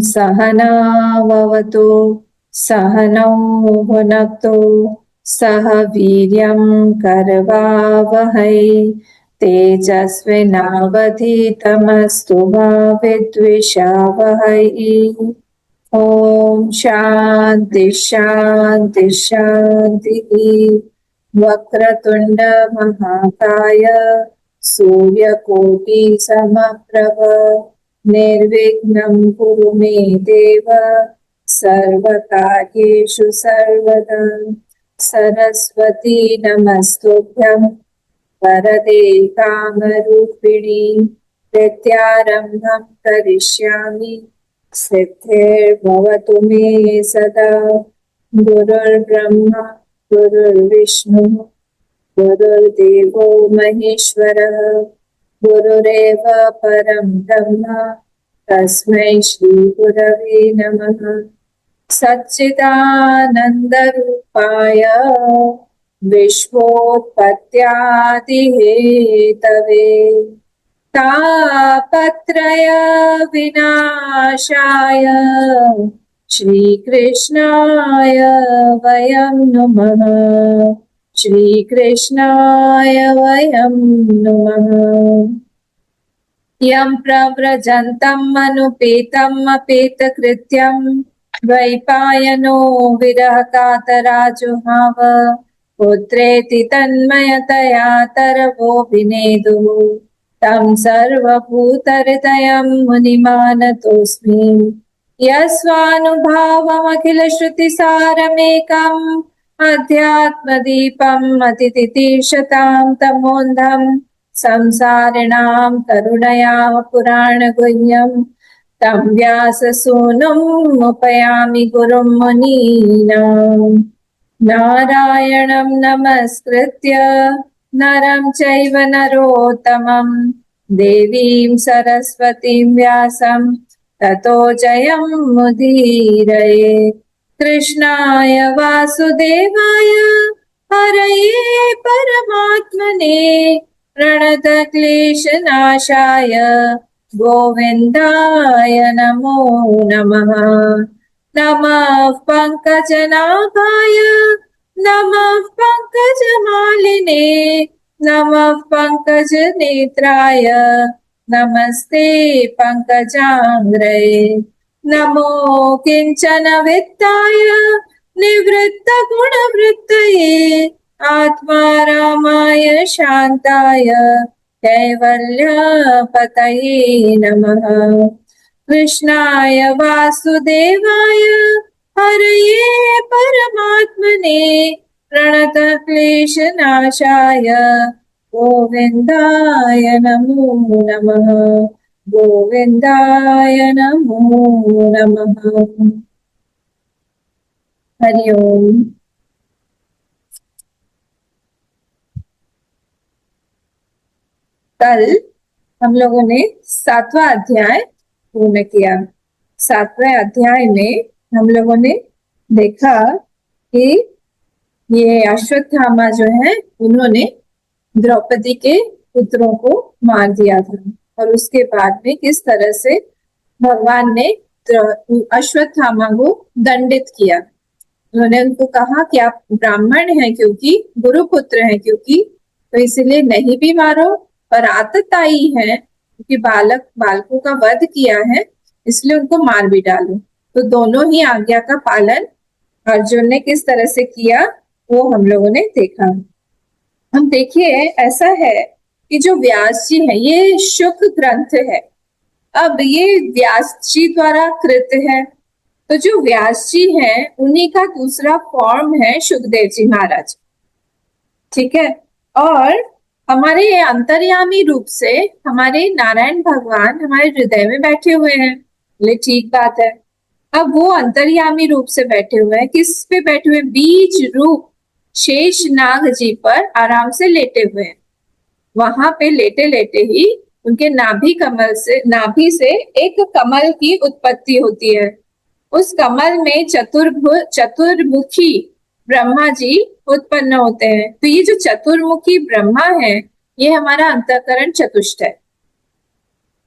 सहनाववतु सहनौ भुनक्तु सह वीर्यं करवावहै तेजस्विनावधीतमस्तु मा विद्विषावहै। ओम शांति शांति शांति। वक्रतुंड महाकाय सूर्यकोटि समप्रभ निर्विघ्नं कुरु मे देव सर्वकार्येषु सर्वदा। सरस्वती नमस्तुभ्यं वरदे कामरूपिणी प्रत्यारम्भं करिष्यामि सिद्धिर्भवतु मे सदा। गुरुर्ब्रह्मा गुरुर्विष्णु गुरुर्देवो महेश्वरः गुरुरेव परं ब्रह्म तस्मै श्री गुरवे नमः। सच्चिदानन्दरूपाय विश्वोत्पत्त्यादिहेतवे तापत्रय विनाशाय श्रीकृष्णाय वयं नुमः। श्रीकृष्णाय वयं नुमः। यं प्रव्रजन्तं मनुपेतम् अपेतकृत्यं द्वैपायनो विरह कातराजुहाव पुत्रेति तन्मयतया तरवोऽभिनेदुः तं सर्वभूतहृदयं मुनिमानतोऽस्मि। यस्वानुभावमखिलश्रुतिसारमेकम् अध्यात्मदीपम् अतितितीर्षतां तमोन्धं संसारिणां करुणया पुराणगुह्यं तं व्याससूनुम् उपयामि गुरुं मुनीनाम्। नारायणं नमस्कृत्य नरं चैव नरोत्तमं देवीं सरस्वतीं व्यासं ततो जयं मुदीरये। कृष्णाय वासुदेवाय हरये परमात्मने प्रणतक्लेशनाशाय गोविन्दाय नमो नमः। नमः पङ्कजनाभाय नमः पङ्कजमालिने नमः पङ्कजनेत्राय नमस्ते पङ्कजाङ्घ्रये। नमो किञ्चन वित्ताय निवृत्तगुणवृत्तये आत्मारामाय शान्ताय कैवल्यपतये नमः। कृष्णाय वासुदेवाय हरये परमात्मने प्रणतक्लेशनाशाय गोविन्दाय नमो नमः। गोविन्दाय नमो नमः। हरि ओम। कल हम लोगों ने 7वां अध्याय पूर्ण किया। 7वें अध्याय में हम लोगों ने देखा कि ये अश्वत्थामा जो है उन्होंने द्रौपदी के पुत्रों को मार दिया था और उसके बाद में किस तरह से भगवान ने अश्वत्थामा को दंडित किया। उन्होंने उनको कहा कि आप ब्राह्मण हैं क्योंकि गुरुपुत्र हैं क्योंकि, तो इसलिए नहीं भी मारो, और आतताई है क्योंकि बालकों का वध किया है इसलिए उनको मार भी डालो। तो दोनों ही आज्ञा का पालन अर्जुन ने किस तरह से किया वो हम लोगों ने देखा। हम देखिए ऐसा है कि जो व्यास जी है ये शुक ग्रंथ है। अब ये व्यास जी द्वारा कृत है, तो जो व्यास जी हैं उन्हीं का दूसरा फॉर्म है शुकदेव जी महाराज। ठीक है, और हमारे अंतर्यामी रूप से हमारे नारायण भगवान हमारे हृदय में बैठे हुए हैं, ये ठीक बात है। अब वो अंतर्यामी रूप से बैठे हुए हैं, किस पे बैठे हुए? बीज रूप शेष नाग जी पर आराम से लेटे हुए हैं। वहां पे लेटे लेटे ही उनके नाभि से एक कमल की उत्पत्ति होती है। उस कमल में चतुर्मुखी ब्रह्मा जी उत्पन्न होते हैं। तो ये जो चतुर्मुखी ब्रह्मा है ये हमारा अंतःकरण चतुष्ट है।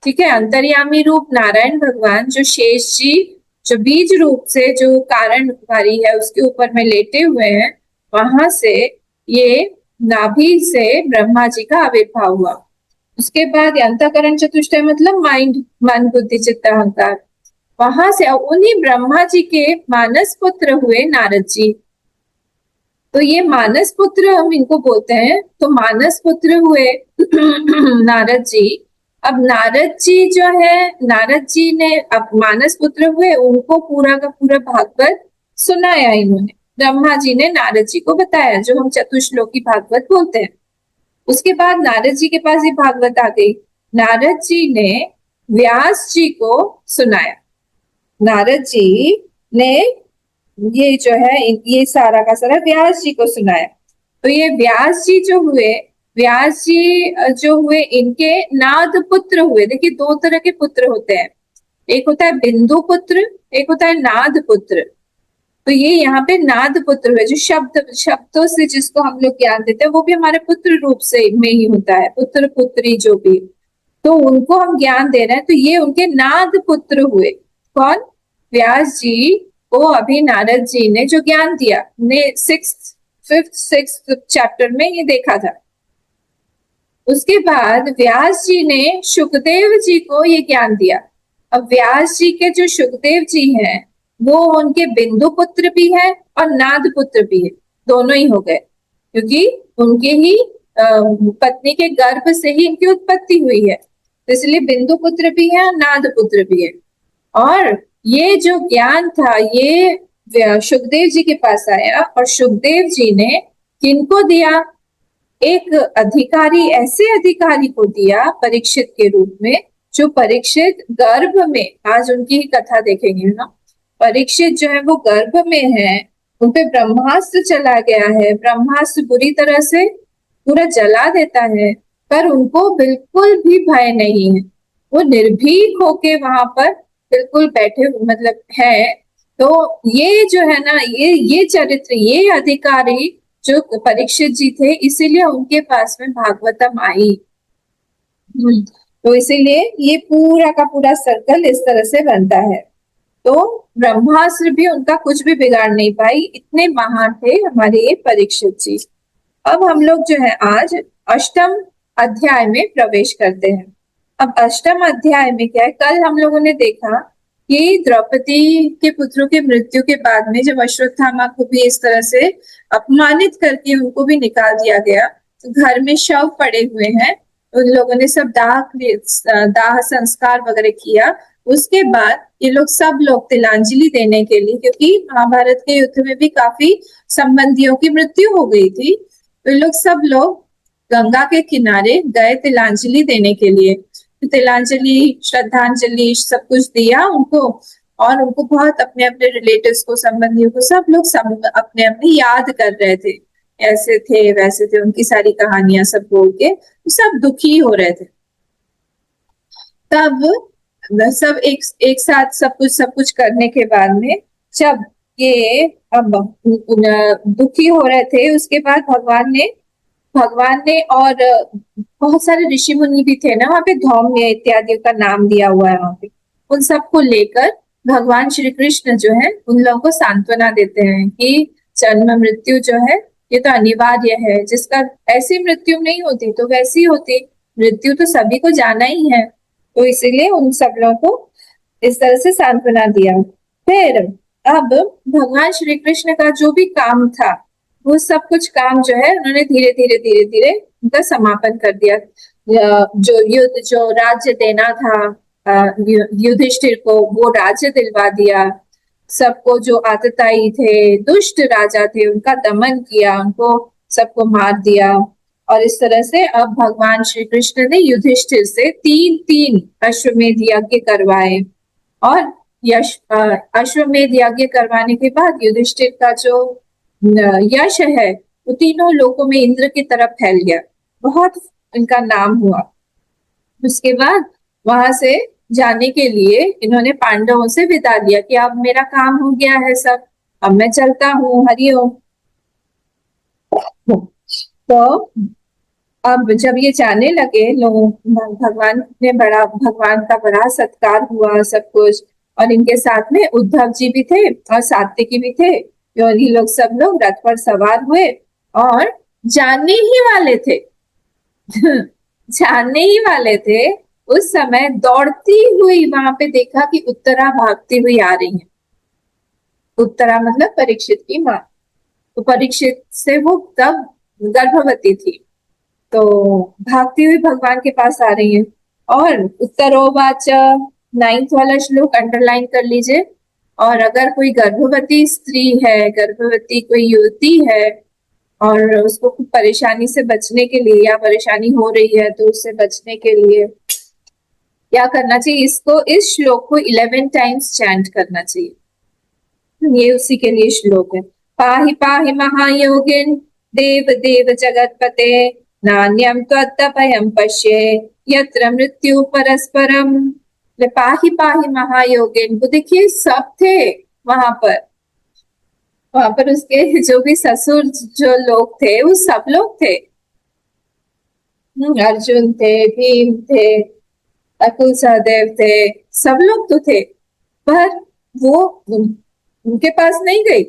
ठीक है। अंतर्यामी रूप नारायण भगवान जो शेष जी जो बीज रूप से जो कारण वारी है उसके ऊपर में लेटे हुए हैं, वहां से ये नाभि से ब्रह्मा जी का आविर्भाव हुआ। उसके बाद अंतःकरण चतुष्टय मतलब माइंड, मन बुद्धि चित्त अहंकार, वहां से उन्हीं ब्रह्मा जी के मानस पुत्र हुए नारद जी। तो ये मानस पुत्र हम इनको बोलते हैं, तो मानस पुत्र हुए नारद जी। अब नारद जी जो है, नारद जी ने अब मानस पुत्र हुए, उनको पूरा का पूरा भागवत सुनाया इन्होंने। ब्रह्मा जी ने नारद जी को बताया, जो हम चतुश्लोकी भागवत बोलते हैं। उसके बाद नारद जी के पास ये भागवत आ गई। नारद जी ने व्यास जी को सुनाया। नारद जी ने ये जो है ये सारा का सारा व्यास जी को सुनाया। तो ये व्यास जी जो हुए, व्यास जी जो हुए, इनके नाद पुत्र हुए। देखिए दो तरह के पुत्र होते हैं, एक होता है बिंदु पुत्र, एक होता है नाद पुत्र। तो ये यहाँ पे नाद पुत्र हुए, जो शब्दों से जिसको हम लोग ज्ञान देते हैं वो भी हमारे पुत्र रूप से में ही होता है, पुत्र पुत्री जो भी, तो उनको हम ज्ञान दे रहे हैं। तो ये उनके नाद पुत्र हुए। कौन? व्यास जी को अभी नारद जी ने जो ज्ञान दिया, ने फिफ्थ चैप्टर में ये देखा था। उसके बाद व्यास जी ने सुखदेव जी को ये ज्ञान दिया। अब व्यास जी के जो सुखदेव जी हैं, वो उनके बिंदु पुत्र भी है और नाद पुत्र भी है, दोनों ही हो गए, क्योंकि उनके ही पत्नी के गर्भ से ही इनकी उत्पत्ति हुई है। तो इसलिए बिंदु पुत्र भी है और नाद पुत्र भी है। और ये जो ज्ञान था ये सुखदेव जी के पास आया, और सुखदेव जी ने किनको दिया? एक अधिकारी, ऐसे अधिकारी को दिया परीक्षित के रूप में, जो परीक्षित गर्भ में, आज उनकी ही कथा देखेंगे ना, परीक्षित जो है वो गर्भ में है, उनपे ब्रह्मास्त्र चला गया है, ब्रह्मास्त्र बुरी तरह से पूरा जला देता है, पर उनको बिल्कुल भी भय नहीं है। वो निर्भीक होके वहां पर बिल्कुल बैठे मतलब है। तो ये जो है ना, ये चरित्र, ये अधिकारी जो परीक्षित जी थे, इसीलिए उनके पास में भागवतम आई। तो इसीलिए ये पूरा का पूरा सर्कल इस तरह से बनता है। तो ब्रह्मास्त्र भी उनका कुछ भी बिगाड़ नहीं पाई, इतने महान थे हमारे ये परीक्षित जी। अब हम लोग जो है आज अष्टम अध्याय में प्रवेश करते हैं। अब अष्टम अध्याय में क्या है, कल हम लोगों ने देखा कि द्रौपदी के पुत्रों के मृत्यु के बाद में जब अश्वत्थामा को भी इस तरह से अपमानित करके उनको भी निकाल दिया गया, तो घर में शव पड़े हुए हैं, उन लोगों ने सब दाह संस्कार वगैरह किया। उसके बाद ये लोग सब लोग तिलांजलि देने के लिए, क्योंकि महाभारत के युद्ध में भी काफी संबंधियों की मृत्यु हो गई थी, तो ये लोग सब लोग गंगा के किनारे गए तिलांजलि देने के लिए। तिलांजलि, श्रद्धांजलि सब कुछ दिया उनको, और उनको बहुत अपने अपने रिलेटिव्स को, संबंधियों को, सब लोग अपने अपने याद कर रहे थे, ऐसे थे वैसे थे, उनकी सारी कहानियां सब बोल के सब दुखी हो रहे थे। तब सब एक साथ सब कुछ करने के बाद में, जब ये अब दुखी हो रहे थे, उसके बाद भगवान ने और बहुत सारे ऋषि मुनि भी थे ना वहां पे, धौम्य इत्यादि का नाम दिया हुआ है वहां पे, उन सबको लेकर भगवान श्री कृष्ण जो है उन लोगों को सांत्वना देते हैं कि जन्म मृत्यु जो है ये तो अनिवार्य है, जिसका ऐसी मृत्यु नहीं होती तो वैसी होती, मृत्यु तो सभी को जाना ही है। तो इसीलिए उन सब लोगों को इस तरह से सांत्वना दिया। फिर अब भगवान श्री कृष्ण का जो भी काम था, वो सब कुछ काम जो है उन्होंने धीरे धीरे धीरे धीरे उनका समापन कर दिया। जो राज्य देना था युधिष्ठिर को, वो राज्य दिलवा दिया। सबको जो आतताई थे, दुष्ट राजा थे, उनका दमन किया, उनको सबको मार दिया। और इस तरह से अब भगवान श्री कृष्ण ने युधिष्ठिर से 3 अश्वमेध यज्ञ करवाए, और अश्वमेध यज्ञ करवाने के बाद युधिष्ठिर का जो यश है वो तीनों लोकों में इंद्र की तरफ फैल गया, बहुत इनका नाम हुआ। उसके बाद वहां से जाने के लिए इन्होंने पांडवों से विदा लिया कि अब मेरा काम हो गया है सब, अब मैं चलता हूँ, हरिओम। तो अब जब ये जाने लगे लोग, भगवान का बड़ा सत्कार हुआ सब कुछ। और इनके साथ में उद्धव जी भी थे और सात्विकी भी थे, और ये लोग सब लोग रथ पर सवार हुए और जाने ही वाले थे जाने ही वाले थे। उस समय दौड़ती हुई वहां पे देखा कि उत्तरा भागती हुई आ रही है। उत्तरा मतलब परीक्षित की माँ। तो परीक्षित से वो तब गर्भवती थी, तो भागती हुई भगवान के पास आ रही है। और उत्तरोवाच, 9th वाला श्लोक अंडरलाइन कर लीजिए। और अगर कोई गर्भवती स्त्री है, गर्भवती कोई युवती है, और उसको कुछ परेशानी से बचने के लिए या परेशानी हो रही है, तो उससे बचने के लिए क्या करना चाहिए? इसको, इस श्लोक को 11 टाइम्स चैंट करना चाहिए। ये उसी के लिए श्लोक है। पाहि पाहि महायोगिन देव देव जगतपते, नान्यम त्वदभयं पश्ये यत्र मृत्यु परस्परम। पाहि पाहि महायोगिन, वो देखिए सब थे वहां पर। वहां पर उसके जो भी ससुर जो लोग थे वो सब लोग थे। अर्जुन थे, भीम थे, अकुल सहदेव थे, सब लोग तो थे। पर वो उनके पास नहीं गई,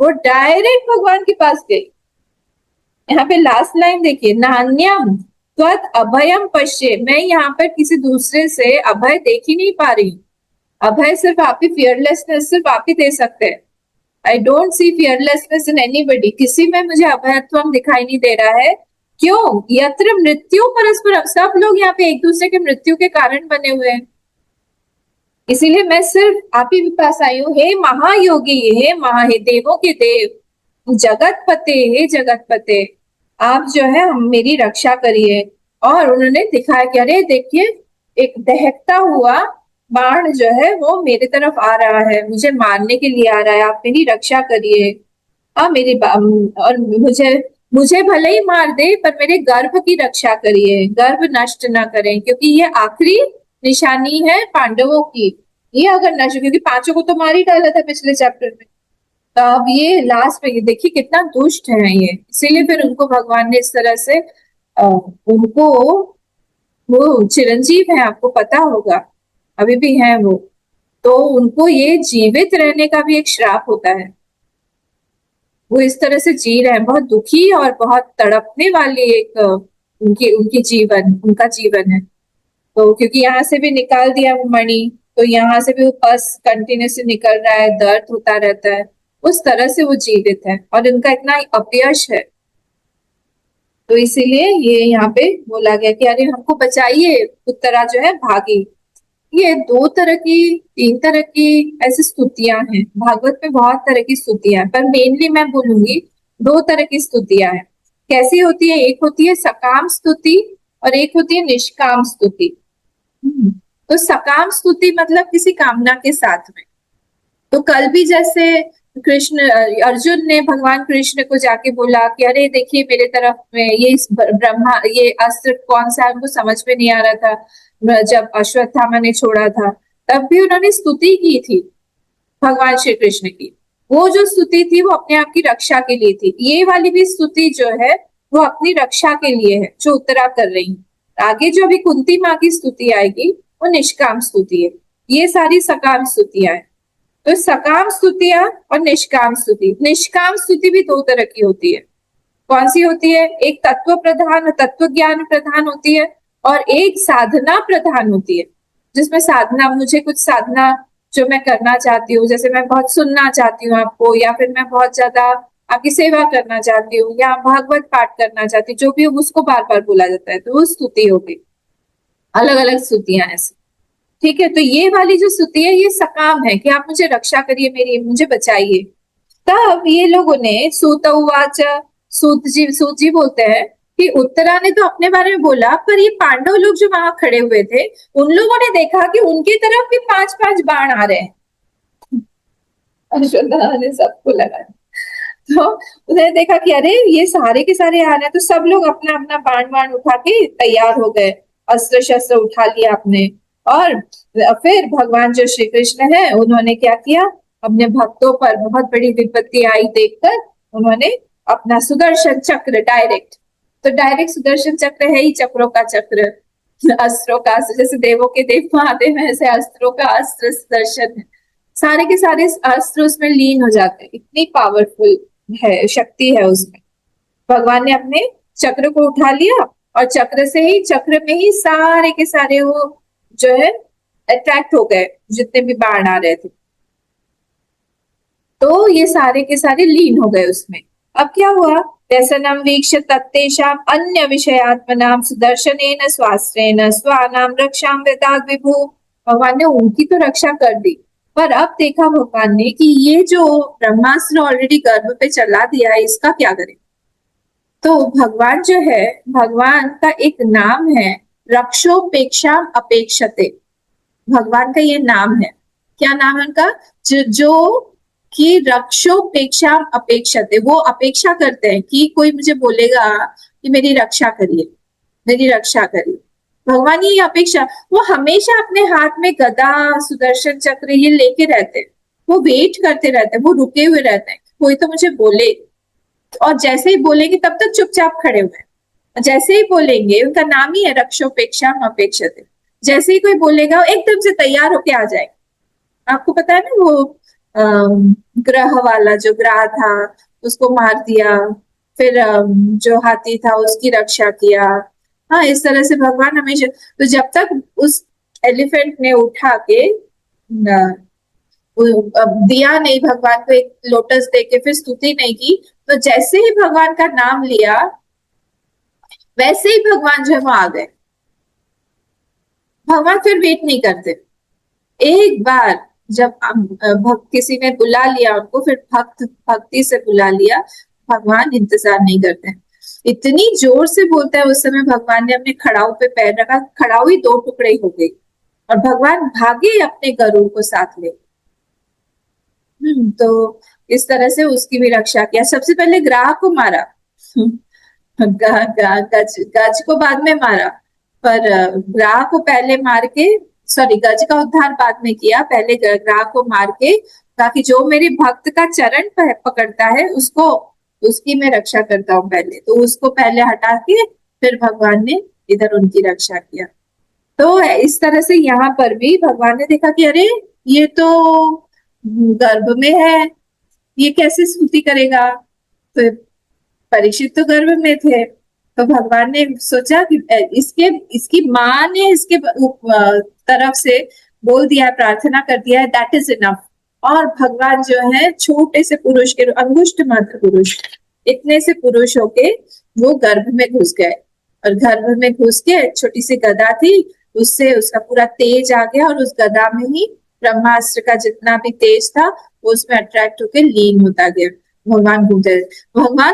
वो डायरेक्ट भगवान के पास गई। यहाँ पे लास्ट लाइन देखिए, नान्यम त्वत् अभयम पश्ये, मैं यहाँ पर किसी दूसरे से अभय देख ही नहीं पा रही हूँ। अभय सिर्फ आप ही, फियरलेसनेस सिर्फ आप ही दे सकते हैं। I don't see fearlessness in anybody, किसी में मुझे अभयत्व दिखाई नहीं दे रहा है। क्यों? यत्र मृत्यु परस्पर, सब लोग यहाँ पे एक दूसरे के मृत्यु के कारण बने हुए हैं। इसीलिए मैं सिर्फ आप ही के पास आई हूँ। हे महायोगी, हे देवों के देव, जगतपते, हे जगतपते, आप जो है मेरी रक्षा करिए। और उन्होंने दिखाया कि अरे देखिए, एक दहकता हुआ बाण जो है वो मेरे तरफ आ रहा है, मुझे मारने के लिए आ रहा है, आप मेरी रक्षा करिए। और मुझे मुझे भले ही मार दे, पर मेरे गर्भ की रक्षा करिए, गर्भ नष्ट ना करें, क्योंकि ये आखिरी निशानी है पांडवों की। ये अगर नष्ट, क्योंकि पांचों को तो मार ही डाला था पिछले चैप्टर में, तो अब ये लास्ट में देखिए कितना दुष्ट है ये। इसीलिए फिर उनको भगवान ने इस तरह से उनको, वो चिरंजीव है, आपको पता होगा, अभी भी है वो, तो उनको ये जीवित रहने का भी एक श्राप होता है। वो इस तरह से जी रहे हैं, बहुत दुखी और बहुत तड़पने वाली एक उनकी उनकी जीवन उनका जीवन है। तो क्योंकि यहाँ से भी निकाल दिया वो मणि, तो यहाँ से भी वो पस कंटिन्यूसली निकल रहा है, दर्द होता रहता है, उस तरह से वो जीवित है और इनका इतना अपयश है। तो इसीलिए ये यहाँ पे बोला गया कि अरे हमको बचाइए, उत्तरा जो है भागी। ये दो तरह की, तीन तरह की ऐसी स्तुतियां हैं भागवत में, बहुत तरह की स्तुतियां हैं, पर मेनली मैं बोलूंगी दो तरह की स्तुतियां हैं। कैसी होती है? एक होती है सकाम स्तुति और एक होती है निष्काम स्तुति। तो सकाम स्तुति मतलब किसी कामना के साथ में। तो कल भी जैसे कृष्ण, अर्जुन ने भगवान कृष्ण को जाके बोला कि अरे देखिए मेरे तरफ में ये ब्रह्मा, ये अस्त्र कौन सा है, उनको समझ में नहीं आ रहा था जब अश्वत्थामा ने छोड़ा था। तब भी उन्होंने स्तुति की थी भगवान श्री कृष्ण की। वो जो स्तुति थी वो अपने आप की रक्षा के लिए थी। ये वाली भी स्तुति जो है वो अपनी रक्षा के लिए है, जो उत्तरा कर रही है। आगे जो अभी कुंती माँ की स्तुति आएगी वो निष्काम स्तुति है। ये सारी सकाम स्तुतियां हैं। तो सकाम स्तुतियां और निष्काम स्तुति। निष्काम स्तुति भी दो तरह की होती है। कौन सी होती है? एक तत्व प्रधान, तत्व ज्ञान प्रधान होती है, और एक साधना प्रधान होती है, जिसमें साधना, मुझे कुछ साधना जो मैं करना चाहती हूँ, जैसे मैं बहुत सुनना चाहती हूँ आपको, या फिर मैं बहुत ज्यादा आपकी सेवा करना चाहती हूँ, या भागवत पाठ करना चाहती हूँ, जो भी उसको बार बार बोला जाता है, तो वो स्तुति हो गई। अलग अलग स्तुतियां ऐसी, ठीक है। तो ये वाली जो स्तुति है ये सकाम है कि आप मुझे रक्षा करिए, मेरी, मुझे बचाइए। तब ये लोगों ने सूत उवाच, सूत जी बोलते हैं कि उत्तरा ने तो अपने बारे में बोला, पर ये पांडव लोग जो वहां खड़े हुए थे, उन लोगों ने देखा कि उनकी तरफ भी 5-5 बाण आ रहे हैं। अश्वत्थामा ने सबको लगाया, तो उन्होंने देखा कि अरे ये सारे के सारे आ रहे हैं, तो सब लोग अपना अपना बाण बाण उठा के तैयार हो गए, अस्त्र शस्त्र उठा लिया अपने। और फिर भगवान जो श्री कृष्ण है उन्होंने क्या किया, अपने भक्तों पर बहुत बड़ी विपत्ति आई देखकर उन्होंने अपना सुदर्शन चक्र डायरेक्ट तो डायरेक्ट सुदर्शन चक्र है ही चक्रों का चक्र, अस्त्रों का अस्त्र, जैसे देवों के देव महादेव है, ऐसे अस्त्रों का अस्त्र सुदर्शन है। सारे के सारे अस्त्र उसमें लीन हो जाते हैं, इतनी पावरफुल है, शक्ति है उसमें। भगवान ने अपने चक्र को उठा लिया और चक्र से ही, चक्र में ही सारे के सारे वो जो है अट्रैक्ट हो गए, जितने भी बाण आ रहे थे, तो ये सारे के सारे लीन हो गए उसमें। अब क्या हुआ, व्यसनम वीक्ष्य तत्तेषां अन्य विषयात्मनां सुदर्शनेन स्वास्त्रेण स्वानां रक्षां विदधात् विभु। भगवान ने उनकी तो रक्षा कर दी, पर अब देखा भगवान ने कि ये जो ब्रह्मास्त्र ऑलरेडी गर्भ पे चला दिया है, इसका क्या करें। तो भगवान जो है, भगवान का एक नाम है रक्षोपेक्षा अपेक्षते। भगवान का ये नाम है, क्या नाम है उनका, जो कि रक्षोपेक्षा अपेक्षते, वो अपेक्षा करते हैं कि कोई मुझे बोलेगा कि मेरी रक्षा करिए, मेरी रक्षा करिए। भगवान ये अपेक्षा, वो हमेशा अपने हाथ में गदा सुदर्शन चक्र ये लेके रहते हैं, वो वेट करते रहते हैं, वो रुके हुए रहते हैं, कोई तो मुझे बोले। और जैसे ही बोलेंगे तब तक चुपचाप खड़े हुए, जैसे ही बोलेंगे, उनका नाम ही है रक्षोपेक्षा अपेक्षते, जैसे ही कोई बोलेगा वो एकदम से तैयार होके आ जाए। आपको पता है ना वो ग्रह वाला, जो ग्रह था उसको मार दिया, फिर जो हाथी था उसकी रक्षा किया। हाँ, इस तरह से भगवान हमेशा, तो जब तक उस एलिफेंट ने उठा के दिया नहीं भगवान को, एक लोटस दे के फिर स्तुति नहीं की, तो जैसे ही भगवान का नाम लिया वैसे ही भगवान जो है वो आ गए। भगवान फिर वेट नहीं करते, एक बार जब किसी ने बुला लिया उनको, फिर भक्ति से बुला लिया, भगवान इंतजार नहीं करते। इतनी जोर से बोलता है उस समय भगवान ने अपने खड़ाऊ पे पैर रखा, खड़ाऊ ही दो टुकड़े हो गई और भगवान भागे अपने गरुड़ को साथ ले। तो इस तरह से उसकी भी रक्षा किया। सबसे पहले ग्राह को मारा, गज को बाद में मारा, पर ग्राह को पहले मार के, सॉरी, गज का उद्धार बाद में किया, पहले ग्राह को मार के, ताकि जो मेरे भक्त का चरण पकड़ता है उसको, उसकी मैं रक्षा करता हूँ पहले, तो उसको पहले हटा के फिर भगवान ने इधर उनकी रक्षा किया। तो इस तरह से यहाँ पर भी भगवान ने देखा कि अरे ये तो गर्भ में है, ये कैसे स्तुति करेगा। तो परीक्षित तो गर्भ में थे, तो भगवान ने सोचा कि इसकी माँ ने इसके तरफ से बोल दिया, प्रार्थना कर दिया है, दैट इज इनफ। और भगवान जो है छोटे से पुरुष के, अंगुष्ठ मात्र पुरुष, इतने से पुरुष होके वो गर्भ में घुस गए, और गर्भ में घुस के छोटी सी गदा थी, उससे उसका पूरा तेज आ गया, और उस गदा में ही ब्रह्मास्त्र का जितना भी तेज था वो उसमें अट्रैक्ट होकर लीन होता गया। भगवान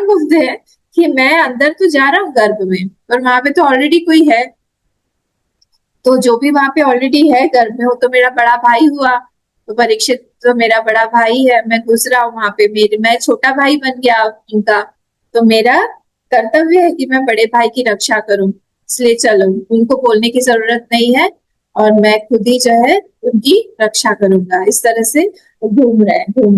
बोलते हैं कि मैं अंदर तो जा रहा हूँ गर्भ में, पर वहां पे तो ऑलरेडी कोई है, तो जो भी वहां पे ऑलरेडी है गर्भ में, वो तो मेरा बड़ा भाई हुआ, तो परीक्षित तो मेरा बड़ा भाई है, मैं घुस रहा हूँ वहां पे, मैं छोटा भाई बन गया उनका, तो मेरा कर्तव्य है कि मैं बड़े भाई की रक्षा करूं, इसलिए चलो उनको बोलने की जरूरत नहीं है, और मैं खुद ही जो है उनकी रक्षा करूंगा। इस तरह से घूम रहे गोल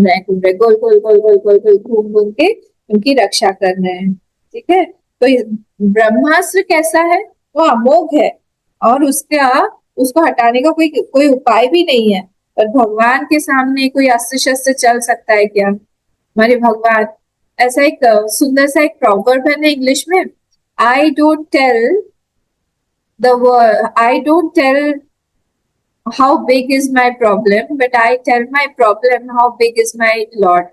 गोल गोल गोल गोल गोल घूम घूम के उनकी रक्षा कर रहे हैं। ठीक है, तो ब्रह्मास्त्र कैसा है, वो अमोघ है, और उसको हटाने का कोई उपाय भी नहीं है। पर भगवान के सामने कोई अस्त्र शस्त्र चल सकता है क्या, हमारे भगवान। ऐसा एक सुंदर सा एक प्रॉवर्ब है ना इंग्लिश में, I don't tell how big is my problem, but I tell my problem how big is my Lord.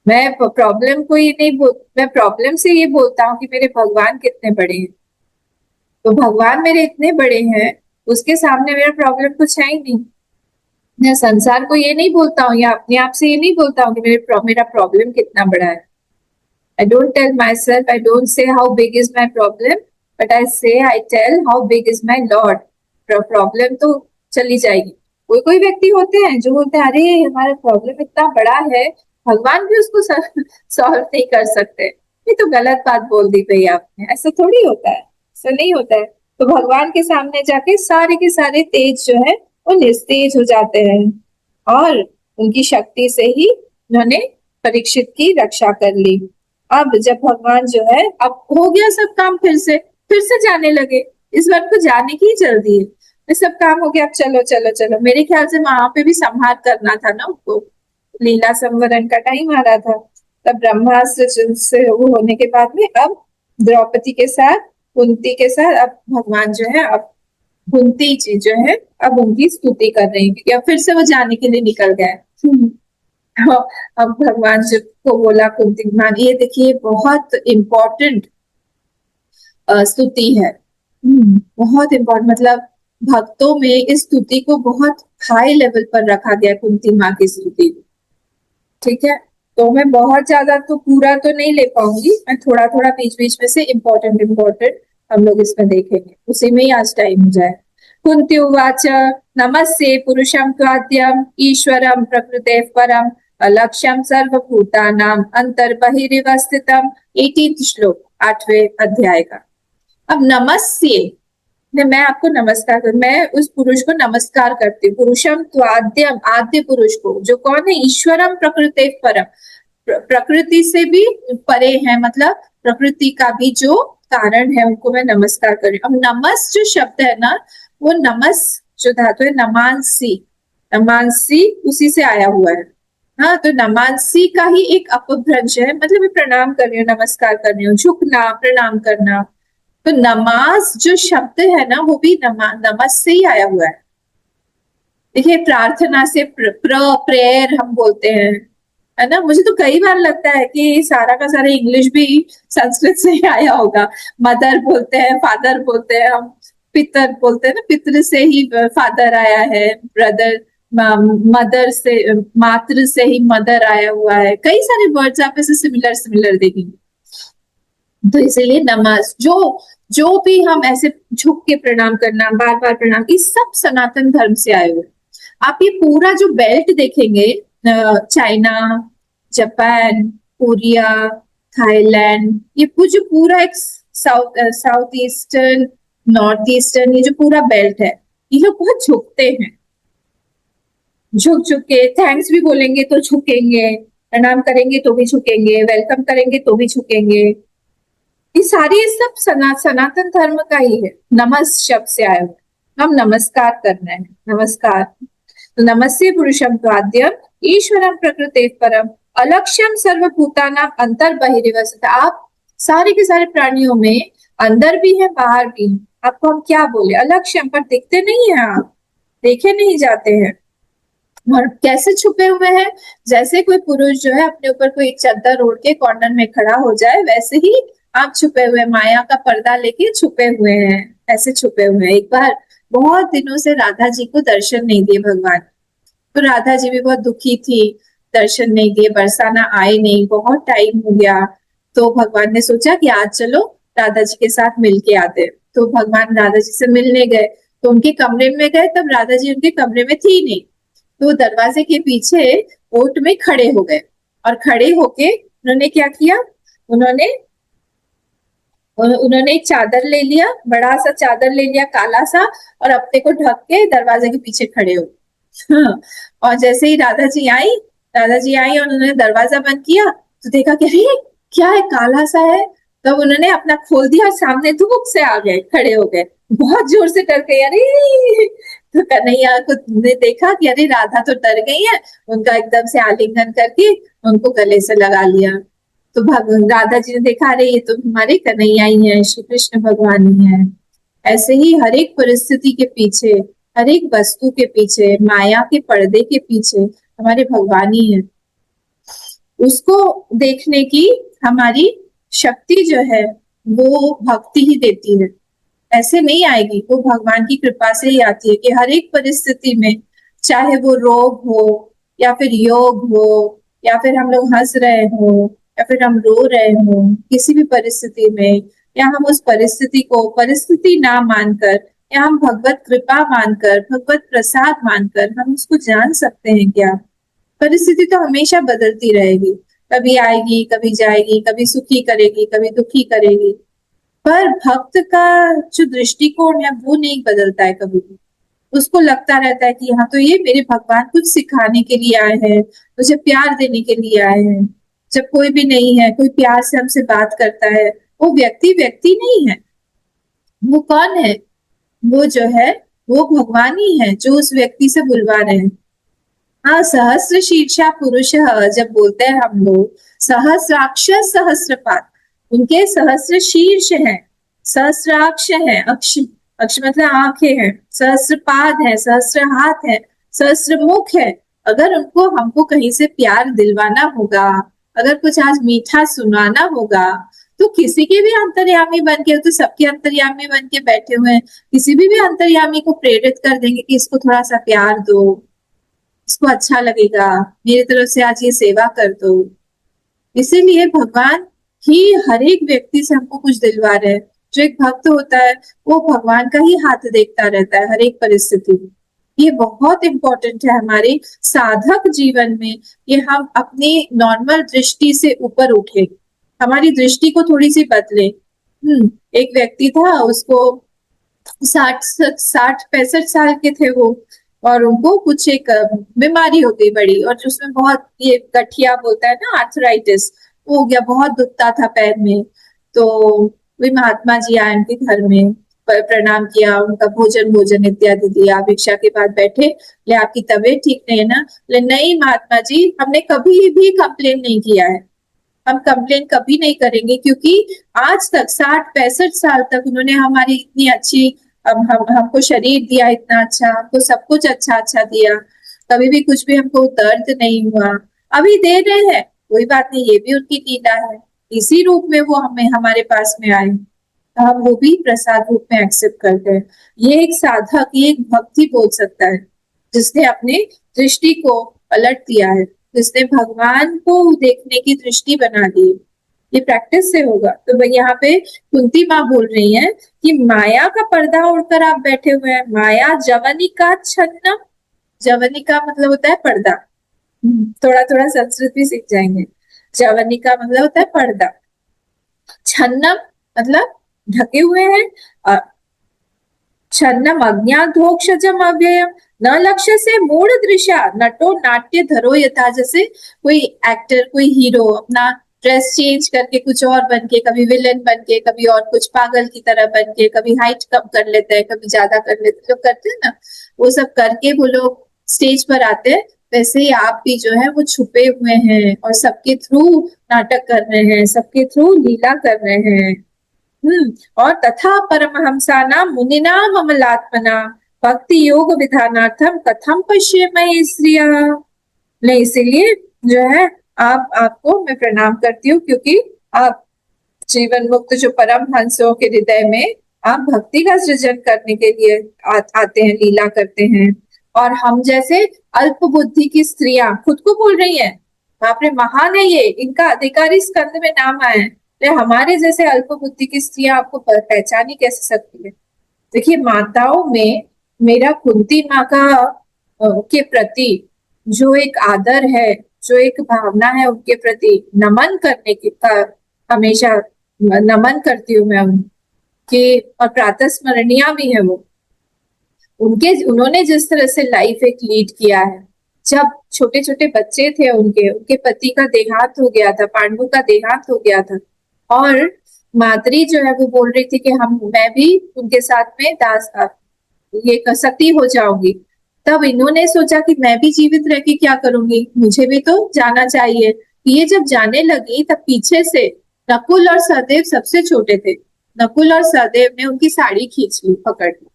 मैं प्रॉब्लम को ये नहीं मैं प्रॉब्लम से ये बोलता हूँ कि मेरे भगवान कितने बड़े हैं। तो भगवान मेरे इतने बड़े हैं, उसके सामने मेरा प्रॉब्लम कुछ है ही नहीं। मैं संसार को ये नहीं बोलता हूँ, या अपने आप से ये नहीं बोलता हूँ कि मेरा प्रॉब्लम कितना बड़ा है। I don't tell myself, I don't say how big is my problem, but I tell how big is my Lord. Problem तो चली जाएगी। कोई व्यक्ति होते हैं जो बोलते हैं अरे हमारा प्रॉब्लम इतना बड़ा है, भगवान भी उसको सॉल्व नहीं कर सकते। ये तो गलत बात बोल दी भाई आपने, ऐसा थोड़ी होता है, ऐसा नहीं होता है। तो भगवान के सामने जाके सारे के सारे तेज जो है वो निस्तेज हो जाते हैं, और उनकी शक्ति से ही उन्होंने परीक्षित की रक्षा कर ली। अब जब भगवान जो है, अब हो गया सब काम, फिर से जाने लगे। इस बार को जाने की ही जल्दी है, ये सब काम हो गया, अब चलो चलो चलो। मेरे ख्याल से वहां पे भी संहार करना था ना उनको, लीला संवरण का टाइम आ रहा था। तब ब्रह्मास्त्र से वो होने के बाद में अब द्रौपदी के साथ, कुंती के साथ, अब भगवान जो है, अब कुंती जी जो है अब उनकी स्तुति कर रही है, या फिर से वो जाने के लिए निकल गए। तो अब भगवान जी को बोला कुंती, मान ये देखिए बहुत इम्पोर्टेंट स्तुति है। बहुत इम्पोर्टेंट, मतलब भक्तों में इस स्तुति को बहुत हाई लेवल पर रखा गया, कुंती माँ की स्तुति। ठीक है, तो मैं बहुत ज्यादा तो पूरा तो नहीं ले पाऊंगी, मैं थोड़ा थोड़ा बीच बीच में से इम्पोर्टेंट इम्पोर्टेंट हम लोग इसमें देखेंगे, उसी में ही आज टाइम हो जाए। कुंती उवाच नमस्ते पुरुषं त्वाद्यम ईश्वरं प्रकृते परम अलक्ष्यम सर्वभूतानां अंतर्बहिरिव स्थितम। 18 श्लोक 8वें अध्याय का। अब नमस्ते, मैं आपको नमस्कार कर, मैं उस पुरुष को नमस्कार करती हूँ। पुरुषम त्वाद्यम, आद्य पुरुष को, जो कौन है? ईश्वरम प्रकृते परम, प्रकृति से भी परे है, मतलब प्रकृति का भी जो कारण है उनको मैं नमस्कार कर रही हूँ। अब नमस जो शब्द है ना, वो नमस जो धातु है नमांसी, नमांसी उसी से आया हुआ है। हाँ, तो नमांसी का ही एक अपभ्रंश है, मतलब मैं प्रणाम कर रही हूँ, नमस्कार कर रही हूँ, झुकना, प्रणाम करना। तो नमाज जो शब्द है ना, वो भी नमस से ही आया हुआ है। देखिए, प्रार्थना से प्रेयर हम बोलते हैं, है ना। मुझे तो कई बार लगता है कि सारा का सारा इंग्लिश भी संस्कृत से ही आया होगा। मदर बोलते हैं, फादर बोलते हैं, हम पितर बोलते हैं ना, पितृ से ही फादर आया है, ब्रदर, मदर से, मातृ से ही मदर आया हुआ है। कई सारे वर्ड्स आप ऐसे सिमिलर सिमिलर देखेंगे। तो इसीलिए नमाज, जो भी हम ऐसे झुक के प्रणाम करना, बार बार प्रणाम, ये सब सनातन धर्म से आए हुए। आप ये पूरा जो बेल्ट देखेंगे, चाइना, जापान, कोरिया, थाईलैंड, ये जो पूरा एक साउथ ईस्टर्न, नॉर्थ ईस्टर्न, ये जो पूरा बेल्ट है, ये लोग बहुत झुकते हैं। झुक झुक के थैंक्स भी बोलेंगे तो झुकेंगे, प्रणाम करेंगे तो भी झुकेंगे, वेलकम करेंगे तो भी झुकेंगे। ये सारी सब सनातन धर्म का ही है, नमस शब्द से आया हुआ। हम नमस्कार करना है, नमस्कार। तो नमस्ते पुरुषम त्वाद्यम ईश्वरम प्रकृते परम अलक्ष्यम सर्वभूतानां अंतर बहिर्वस्थित। आप सारे के सारे प्राणियों में अंदर भी है, बाहर भी है। आपको हम क्या बोले? अलक्ष्यम, पर दिखते नहीं है, आप देखे नहीं जाते हैं। और कैसे छुपे हुए हैं? जैसे कोई पुरुष जो है अपने ऊपर कोई चादर ओढ़ के कॉर्नर में खड़ा हो जाए, वैसे ही आप छुपे हुए, माया का पर्दा लेके छुपे हुए हैं, ऐसे छुपे हुए हैं। एक बार बहुत दिनों से राधा जी को दर्शन नहीं दिए भगवान, तो राधा जी भी बहुत दुखी थी, दर्शन नहीं दिए, बरसाना आए नहीं, बहुत टाइम हो गया। तो भगवान ने सोचा कि आज चलो राधा जी के साथ मिल के आते। तो भगवान राधा जी से मिलने गए, तो उनके कमरे में गए, तब राधा जी उनके कमरे में थी नहीं। तो दरवाजे के पीछे ओट में खड़े हो गए, और खड़े होके उन्होंने क्या किया? उन्होंने उन्होंने एक चादर ले लिया, बड़ा सा चादर ले लिया काला सा, और अपने को ढक के दरवाजे के पीछे खड़े हो गए। हाँ, और जैसे ही राधा जी आई और उन्होंने दरवाजा बंद किया, तो देखा कि अरे क्या है, काला सा है। तब उन्होंने अपना खोल दिया, सामने धूप से आ गए, खड़े हो गए, बहुत जोर से डर गए, अरे। तो कन्हैया को ने देखा कि अरे राधा तो डर गई है, उनका एकदम से आलिंगन करके उनको गले से लगा लिया। तो भगवान राधा जी ने देखा, अरे ये तो हमारे कन्हैया ही है, श्री कृष्ण भगवान ही है। ऐसे ही हर एक परिस्थिति के पीछे, हर एक वस्तु के पीछे, माया के पर्दे के पीछे हमारे भगवान ही है। उसको देखने की हमारी शक्ति जो है, वो भक्ति ही देती है, ऐसे नहीं आएगी। वो भगवान की कृपा से ही आती है कि हर एक परिस्थिति में, चाहे वो रोग हो, या फिर योग हो, या फिर हम लोग हंस रहे हो, या फिर हम रो रहे हो, किसी भी परिस्थिति में, या हम उस परिस्थिति को परिस्थिति ना मानकर, या हम भगवत कृपा मानकर, भगवत प्रसाद मानकर हम उसको जान सकते हैं क्या? परिस्थिति तो हमेशा बदलती रहेगी, कभी आएगी, कभी जाएगी, कभी सुखी करेगी, कभी दुखी करेगी, पर भक्त का जो दृष्टिकोण है वो नहीं बदलता है कभी भी। उसको लगता रहता है कि हाँ, तो ये मेरे भगवान कुछ सिखाने के लिए आए हैं, मुझे प्यार देने के लिए आए हैं। जब कोई भी नहीं है, कोई प्यार से हमसे बात करता है, वो व्यक्ति व्यक्ति नहीं है, वो कौन है? वो जो है वो भगवान ही है जो उस व्यक्ति से बुलवा रहे हैं। हाँ, सहस्र शीर्षा पुरुष जब बोलते हैं हम लोग, सहस्राक्ष सहस्रपाद, उनके सहस्र शीर्ष है, सहस्राक्ष है, अक्ष अक्ष मतलब आंखें हैं, सहस्रपाद है, सहस्र हाथ है, सहस्र मुख है। अगर उनको हमको कहीं से प्यार दिलवाना होगा, अगर कुछ आज मीठा सुनाना होगा, तो किसी के भी अंतर्यामी बन के, तो सबके अंतर्यामी बन के बैठे हुए हैं, किसी भी अंतर्यामी को प्रेरित कर देंगे कि इसको थोड़ा सा प्यार दो, इसको अच्छा लगेगा, मेरी तरफ से आज ये सेवा कर दो। इसीलिए भगवान ही हर एक व्यक्ति से हमको कुछ दिलवा रहे हैं। जो एक भक्त होता है वो भगवान का ही हाथ देखता रहता है हर एक परिस्थिति में। ये बहुत इंपॉर्टेंट है हमारे साधक जीवन में, ये हम अपनी नॉर्मल दृष्टि से ऊपर उठे, हमारी दृष्टि को थोड़ी सी बदले। एक व्यक्ति था, उसको 60-65 के थे वो, और उनको कुछ एक बीमारी हो गई बड़ी, और उसमें बहुत ये गठिया बोलता है ना, आर्थराइटिस, वो हो गया, बहुत दुखता था पैर में। तो वे महात्मा जी आए उनके घर में, प्रणाम किया, उनका भोजन भोजन इत्यादि दिया, भिक्षा के बाद बैठे, ले आपकी तबीयत ठीक नहीं है ना? ले नहीं महात्मा जी, हमने कभी भी कंप्लेन नहीं किया है, हम कंप्लेन कभी नहीं करेंगे, क्योंकि आज तक 60-65 साल तक उन्होंने हमारी इतनी अच्छी हमको शरीर दिया, इतना अच्छा, हमको सब कुछ अच्छा अच्छा दिया, कभी भी कुछ भी हमको दर्द नहीं हुआ, अभी दे रहे हैं, कोई बात नहीं, ये भी उनकी लीला है, इसी रूप में वो हमें हमारे पास में आए, तो हम वो भी प्रसाद रूप में एक्सेप्ट करते हैं। ये एक साधक, ये एक भक्ति बोल सकता है, जिसने अपने दृष्टि को पलट दिया है, जिसने भगवान को देखने की दृष्टि बना दी। ये प्रैक्टिस से होगा। तो यहाँ पे कुंती माँ बोल रही है कि माया का पर्दा ओढ़कर आप बैठे हुए हैं, माया जवनिका छन्नम, जवनिका मतलब होता है पर्दा, थोड़ा थोड़ा संस्कृत भी सीख जाएंगे। जवनिका मतलब होता है पर्दा, छन्नम मतलब ढके हुए हैं, छन्नम अज्ञाधोक्षजम अव्ययम, न लक्ष्य से मूढ़ दृशा, नटो नाट्य धरो यथा, जैसे कोई एक्टर, कोई हीरो अपना ड्रेस चेंज करके कुछ और बन के, कभी विलन बन के, कभी और कुछ पागल की तरह बन के, कभी हाइट कम कर लेते हैं, कभी ज्यादा कर लेते हैं, जो करते हैं ना, वो सब करके वो लोग स्टेज पर आते हैं। वैसे ही आप भी जो है वो छुपे हुए हैं और सबके थ्रू नाटक कर रहे हैं, सबके थ्रू लीला कर रहे हैं। और तथा परमहंसानां मुनिनां अमलात्मना भक्ति योग विधानार्थम कथम पश्येमहि स्त्रियः। नहीं, इसीलिए जो है आपको मैं प्रणाम करती हूँ, क्योंकि आप जीवन मुक्त जो परम हंसों के हृदय में आप भक्ति का सृजन करने के लिए आते हैं, लीला करते हैं। और हम जैसे अल्प बुद्धि की स्त्रियां खुद को बोल रही हैं, बाप रे महान है ये, इनका अधिकारी स्कंद में नाम आया है, हमारे जैसे अल्प बुद्धि की स्त्रियां आपको पहचान ही कैसे सकती है? देखिए, माताओं में मेरा कुंती माँ का के प्रति जो एक आदर है, जो एक भावना है उनके प्रति नमन करने की का हमेशा नमन करती हूँ मैं उनके, और प्रातः स्मरणीय भी है वो उन्होंने जिस तरह से लाइफ एक लीड किया है। जब छोटे छोटे बच्चे थे, उनके पति का देहांत हो गया था, पांडु का देहांत हो गया था, और माद्री जो है वो बोल रही थी कि मैं भी उनके साथ में ये सती हो जाऊंगी। तब इन्होंने सोचा कि मैं भी जीवित रह के क्या करूंगी, मुझे भी तो जाना चाहिए। ये जब जाने लगी तब पीछे से नकुल और सहदेव सबसे छोटे थे, नकुल और सहदेव ने उनकी साड़ी खींच ली, पकड़ ली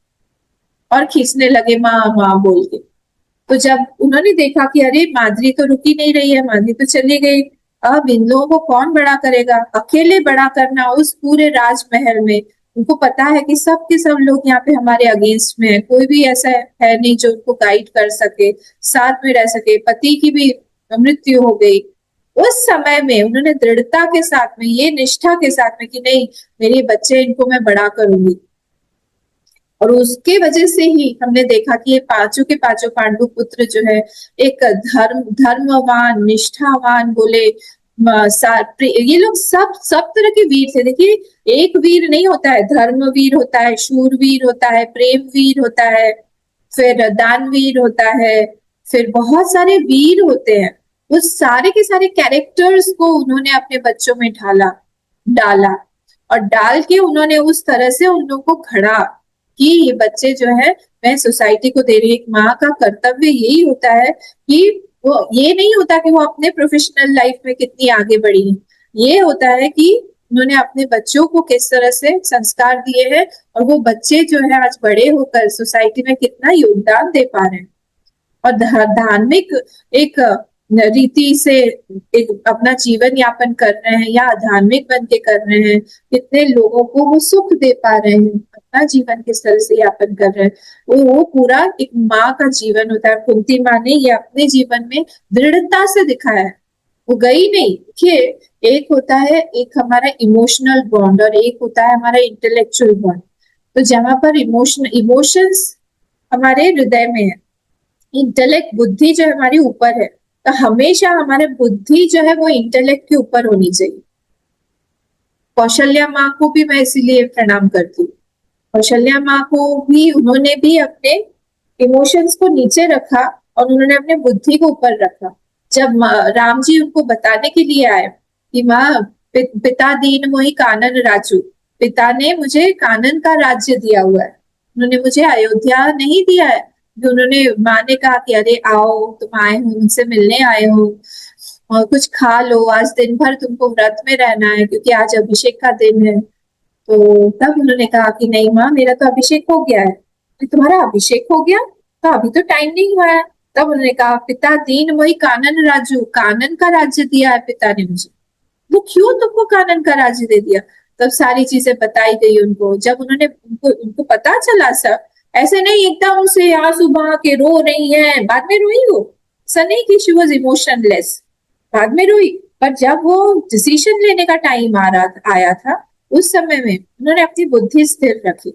और खींचने लगे माँ माँ बोल के। तो जब उन्होंने देखा कि अरे माद्री तो रुकी नहीं रही है, माद्री तो चली गई, अब इन लोगों को कौन बड़ा करेगा, अकेले बड़ा करना उस पूरे राजमहल में। उनको पता है कि सब के सब लोग यहाँ पे हमारे अगेंस्ट में है, कोई भी ऐसा है नहीं जो उनको गाइड कर सके, साथ में रह सके। पति की भी मृत्यु हो गई। उस समय में उन्होंने दृढ़ता के साथ में, ये निष्ठा के साथ में कि नहीं, मेरे बच्चे, इनको मैं बड़ा करूंगी। और उसके वजह से ही हमने देखा कि ये पांचों के पांचों पांडु पुत्र जो है एक धर्मवान, निष्ठावान बोले, ये लोग सब तरह के वीर थे। देखिए, एक वीर नहीं होता है, धर्मवीर होता है, शूरवीर होता है, प्रेम वीर होता है, फिर दानवीर होता है, फिर बहुत सारे वीर होते हैं। उस सारे के सारे कैरेक्टर्स को उन्होंने अपने बच्चों में डाला और डाल के उन्होंने उस तरह से उन लोगों को घड़ा कि ये बच्चे जो है मैं सोसाइटी को दे रही, एक माँ का कर्तव्य यही होता है कि वो ये नहीं होता कि वो अपने प्रोफेशनल लाइफ में कितनी आगे बढ़ी, ये होता है कि उन्होंने अपने बच्चों को किस तरह से संस्कार दिए हैं और वो बच्चे जो है आज बड़े होकर सोसाइटी में कितना योगदान दे पा रहे हैं और धार्मिक एक रीति से एक अपना जीवन यापन कर रहे हैं या धार्मिक बन के कर रहे हैं, कितने लोगों को वो सुख दे पा रहे हैं, अपना जीवन किस तरह से यापन कर रहे हैं, वो पूरा एक माँ का जीवन होता है। कुंती माँ ने ये अपने जीवन में दृढ़ता से दिखाया है, वो गई नहीं। देखिए, एक होता है एक हमारा इमोशनल बॉन्ड और एक होता है हमारा इंटेलेक्चुअल बॉन्ड। तो जहां पर इमोशंस हमारे हृदय में है, इंटेलेक्ट बुद्धि जो हमारी ऊपर है, तो हमेशा हमारे बुद्धि जो है वो इंटेलेक्ट के ऊपर होनी चाहिए। कौशल्या माँ को भी मैं इसीलिए प्रणाम करती हूँ। कौशल्या माँ को भी उन्होंने भी अपने इमोशंस को नीचे रखा और उन्होंने अपने बुद्धि को ऊपर रखा। जब राम जी उनको बताने के लिए आए कि माँ पिता दीन मोहि कानन राजू, पिता ने मुझे कानन का राज्य दिया हुआ है, उन्होंने मुझे अयोध्या नहीं दिया है। उन्होंने माँ ने कहा कि अरे आओ, तुम आए हो, मुझसे मिलने आए हो और कुछ खा लो, आज दिन भर तुमको व्रत में रहना है क्योंकि आज अभिषेक का दिन है। तो तब उन्होंने कहा कि नहीं माँ, मेरा तो अभिषेक हो गया है। तुम्हारा अभिषेक हो गया? तो अभी तो टाइम नहीं हुआ है। तब उन्होंने कहा पिता दीन मोहि कानन राजू, कानन का राज्य दिया है पिता ने मुझे। वो क्यों तुमको कानन का राज्य दे दिया? तब सारी चीजें बताई गई उनको। जब उन्होंने उनको पता चला सब, ऐसे नहीं एकदम से आंसू बहा के रो रही है, बाद में रोई वो, ऐसा नहीं कि शी वॉज इमोशनलेस, बाद में रोई। पर जब वो डिसीजन लेने का टाइम आया था, उस समय में उन्होंने अपनी बुद्धि स्थिर रखी,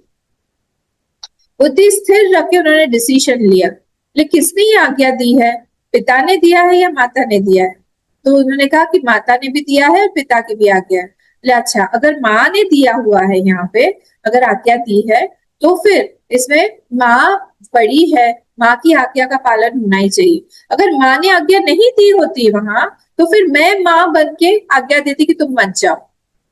बुद्धि स्थिर रख के उन्होंने डिसीजन लिया। लेकिन किसने ये आज्ञा दी है? पिता ने दिया है या माता ने दिया है? तो उन्होंने कहा कि माता ने भी दिया है और पिता की भी आज्ञा है। अच्छा, अगर माँ ने दिया हुआ है, यहाँ पे अगर आज्ञा दी है, तो फिर इसमें माँ बड़ी है, माँ की आज्ञा का पालन होना ही चाहिए। अगर माँ ने आज्ञा नहीं दी होती वहां, तो फिर मैं माँ बन के आज्ञा देती कि तुम मत जाओ।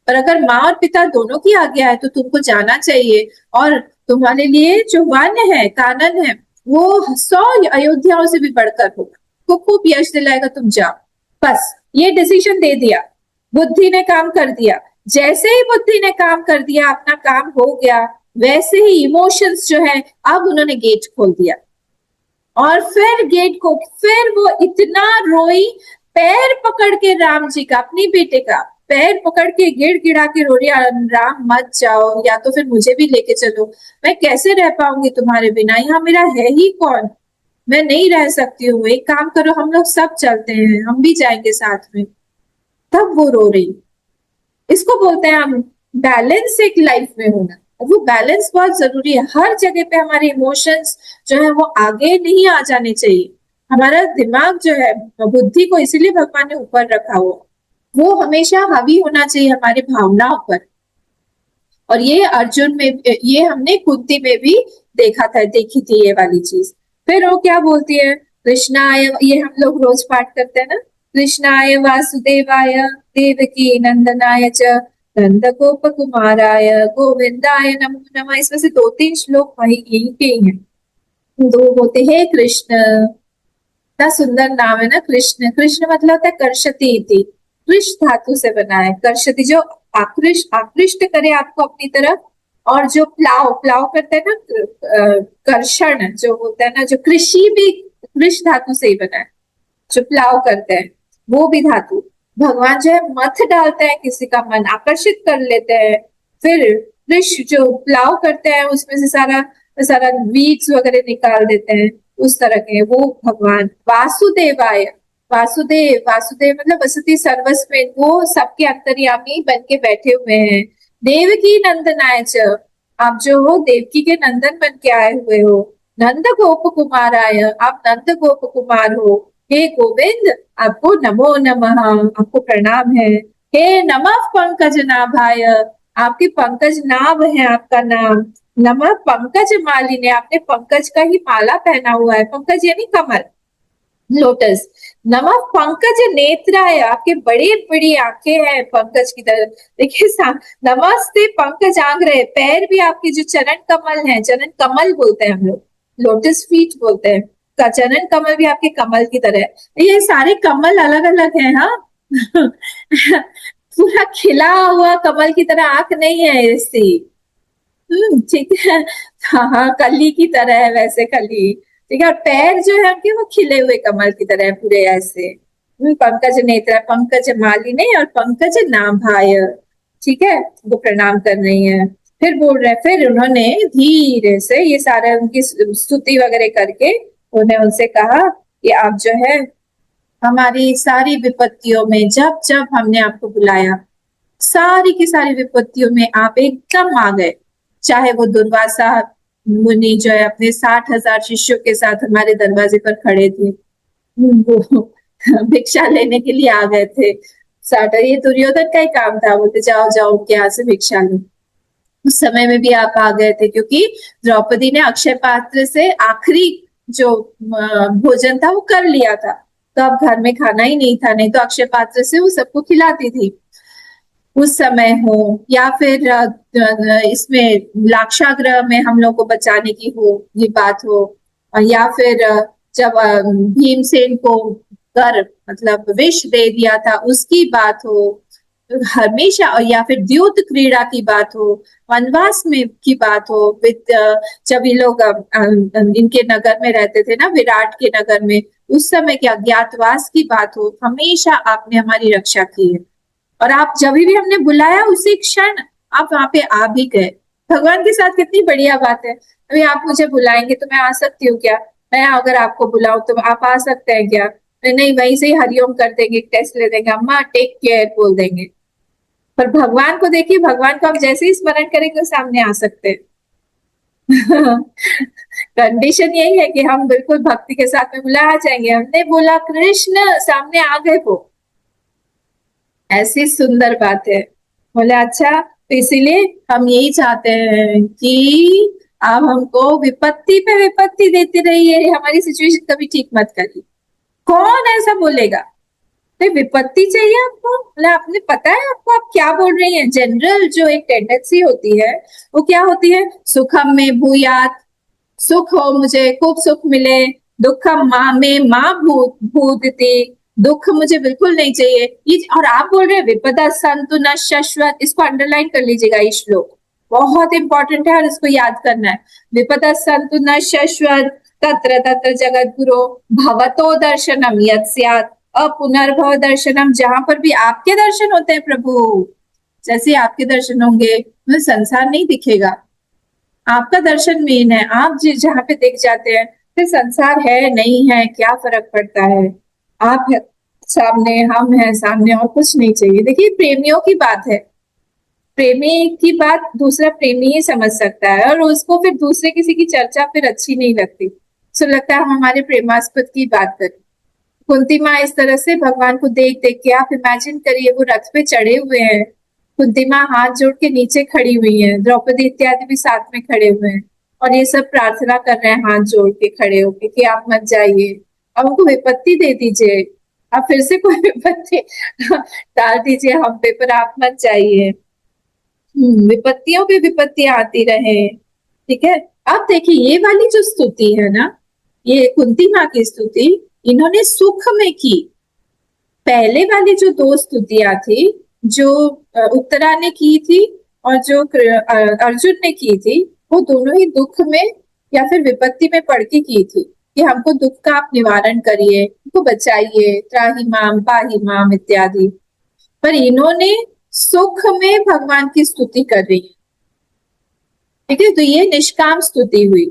पर अगर माँ और पिता दोनों की आज्ञा है तो तुमको जाना चाहिए और तुम्हारे लिए जो वन है, कानन है, वो 100 अयोध्याओं से भी बढ़कर होगा, वो खूब यश दिलाएगा, तुम जाओ। बस ये डिसीजन दे दिया, बुद्धि ने काम कर दिया। जैसे ही बुद्धि ने काम कर दिया, अपना काम हो गया, वैसे ही इमोशंस जो है, अब उन्होंने गेट खोल दिया और फिर गेट को फिर वो इतना रोई, पैर पकड़ के राम जी का, अपनी बेटे का पैर पकड़ के गिड़गिड़ा के रो रही, राम मत जाओ, या तो फिर मुझे भी लेके चलो, मैं कैसे रह पाऊंगी तुम्हारे बिना, यहाँ मेरा है ही कौन, मैं नहीं रह सकती हूँ, एक काम करो हम लोग सब चलते हैं, हम भी जाएंगे साथ में। तब वो रो रही। इसको बोलते हैं हम बैलेंस एक लाइफ में होना। वो बैलेंस बहुत जरूरी है। हर जगह पे हमारे इमोशंस जो है वो आगे नहीं आ जाने चाहिए। हमारा दिमाग जो है, बुद्धि को इसीलिए भगवान ने ऊपर रखा हुआ, वो हमेशा हावी होना चाहिए हमारी भावनाओं पर। और ये अर्जुन में, ये हमने कुंती में भी देखी थी ये वाली चीज। फिर वो क्या बोलती है, कृष्णाय, ये हम लोग रोज पाठ करते हैं ना, कृष्णाय वासुदेवाय देवकी नंदनाय च नंद गोप कुमाराय गोविंदाय नमो नमः। इसमें से 2-3 श्लोक वही यही के ही हैं। दो बोलते हे कृष्ण, इतना सुंदर नाम है ना कृष्ण। कृष्ण मतलब होता है कर्षति इति, कृष धातु से बना है। कर्षति जो आकृष्ट करे आपको अपनी तरफ, और जो प्लाव करते हैं ना, कर्षण जो होता है ना, जो कृषि भी कृष धातु से ही बना है, जो प्लाव करते हैं वो भी धातु। भगवान जो है मथ डालते हैं, किसी का मन आकर्षित कर लेते हैं, फिर कृष जो प्लाव करते हैं उसमें से सारा सारा वीड्स वगैरह निकाल देते हैं, उस तरह के वो भगवान। वासुदेवाय, वासुदेव मतलब वसति सर्वस्व, वो सबके अंतर्यामी बन के बैठे हुए हैं। देवकी नंदनाय च, आप जो हो देवकी के नंदन बन के आए हुए हो। नंद गोप कुमाराय, आप नंद गोप कुमार हो। हे गोविंद, आपको नमो नमः, आपको प्रणाम है। हे नमः पंकज नाभाय, आपके पंकज नाभ है आपका नाम। नमः पंकज मालिनी, आपने पंकज का ही माला पहना हुआ है, पंकज यानी कमल, लोटस। नमः पंकज नेत्राय, आपके बड़ी बड़ी आंखें हैं पंकज की तरह। देखिए नमस्ते पंकज आंग्रय, पैर भी आपके जो चरण कमल हैं, चरण कमल बोलते हैं हम लोग, लोटस फीट बोलते हैं, का चरण कमल भी आपके कमल की तरह है। ये सारे कमल अलग अलग हैं, हाँ। पूरा खिला हुआ कमल की तरह आंख नहीं है इसकी। ठीक है। हाँ हाँ, कली की तरह है वैसे, कली। ठीक है, और पैर जो है उनके वो खिले हुए कमल की तरह है पूरे ऐसे। पंकज नेत्र, पंकज मालिनी और पंकज नाभाय। ठीक है, वो प्रणाम कर रही है। फिर बोल रहे, फिर उन्होंने धीरे से ये सारा उनकी स्तुति वगैरह करके उन्हें उनसे कहा कि आप जो है हमारी सारी विपत्तियों में, जब जब हमने आपको बुलाया, सारी की सारी विपत्तियों में आप एकदम आ गए। चाहे वो दुर्वासा मुनि जो है अपने 60,000 शिष्यों के साथ हमारे दरवाजे पर खड़े थे, वो भिक्षा लेने के लिए आ गए थे। 60, ये दुर्योधन का ही काम था, बोलते जाओ जाओ उनके यहाँ से भिक्षा लो। उस समय में भी आप आ गए थे, क्योंकि द्रौपदी ने अक्षय पात्र से आखिरी जो भोजन था वो कर लिया था, तो अब घर में खाना ही नहीं था, नहीं तो अक्षय पात्र से वो सबको खिलाती थी। उस समय हो, या फिर इसमें लाक्षागृह में हम लोग को बचाने की हो ये बात हो, या फिर जब भीमसेन को कर मतलब विष दे दिया था उसकी बात हो, हमेशा, या फिर द्यूत क्रीड़ा की बात हो, वनवास में की बात हो, जब ये लोग इनके नगर में रहते थे ना, विराट के नगर में, उस समय के अज्ञातवास की बात हो, हमेशा आपने हमारी रक्षा की है। और आप जब भी हमने बुलाया उसी क्षण आप वहां पे आ भी गए। भगवान के साथ कितनी बढ़िया बात है। अभी आप मुझे बुलाएंगे तो मैं आ सकती हूँ क्या? मैं अगर आपको बुलाऊं तो आप आ सकते हैं क्या? नहीं, वहीं से ही हरिओम कर देंगे, टेस्ट ले देंगे, अम्मा टेक केयर बोल देंगे। पर भगवान को देखिए, भगवान को आप जैसे ही स्मरण करेंगे सामने आ सकते हैं। कंडीशन यही है कि हम बिल्कुल भक्ति के साथ में बुला आ जाएंगे। हमने बोला कृष्ण, सामने आ गए वो। ऐसी सुंदर बात है। बोले अच्छा, तो इसीलिए हम यही चाहते हैं कि आप हमको विपत्ति पे विपत्ति देते रहिए, हमारी सिचुएशन कभी ठीक मत करिए। कौन ऐसा बोलेगा? तो विपत्ति चाहिए आपको, मतलब आपने पता है आपको आप क्या बोल रही हैं? जनरल जो एक टेंडेंसी होती है वो क्या होती है? सुखम में भूयात, सुख हो मुझे, खूब सुख मिले। दुखम माँ में माँ भूतती, दुख मुझे बिल्कुल नहीं चाहिए। ये और आप बोल रहे हैं विपदा संतु न शाश्वत, इसको अंडरलाइन कर लीजिएगा, ये श्लोक बहुत इंपॉर्टेंट है और इसको याद करना है। विपदा संतु न शाश्वत, तत्र तत्र जगत गुरु, भवतो दर्शनम यत् स्यात्, अपुनर्भव दर्शनम, जहां पर भी आपके दर्शन होते हैं प्रभु, जैसे आपके दर्शन होंगे मतलब संसार नहीं दिखेगा। आपका दर्शन मेन है, आप जहां पे दिख जाते हैं फिर संसार है नहीं है क्या फर्क पड़ता है। आप है सामने, हम हैं सामने, और कुछ नहीं चाहिए। देखिए प्रेमियों की बात है, प्रेमी की बात दूसरा प्रेमी ही समझ सकता है, और उसको फिर दूसरे किसी की चर्चा फिर अच्छी नहीं लगती, तो लगता है हम हमारे प्रेमास्पद की बात करें। कुंती माँ इस तरह से भगवान को देख देख के, आप इमेजिन करिए वो रथ पे चढ़े हुए हैं, कुंती माँ हाथ जोड़ के नीचे खड़ी हुई है, द्रौपदी इत्यादि भी साथ में खड़े हुए हैं, और ये सब प्रार्थना कर रहे हैं हाथ जोड़ के खड़े होके कि आप मत जाइए, अब उनको विपत्ति दे दीजिए, आप फिर से कोई विपत्ति डाल दीजिए हम पे, पर आप मत जाइए। विपत्तियों पे विपत्तियां आती रहे। ठीक है, अब देखिए ये वाली जो स्तुति है ना, ये कुंती माँ की स्तुति इन्होंने सुख में की। पहले वाली जो दो स्तुतियां थी, जो उत्तरा ने की थी और जो अर्जुन ने की थी, वो दोनों ही दुख में या फिर विपत्ति में पड़ के की थी कि हमको दुख का आप निवारण करिए, हमको बचाइए, त्राहि माम पाहि माम इत्यादि। पर इन्होंने सुख में भगवान की स्तुति कर रही है। ठीक है, तो ये निष्काम स्तुति हुई,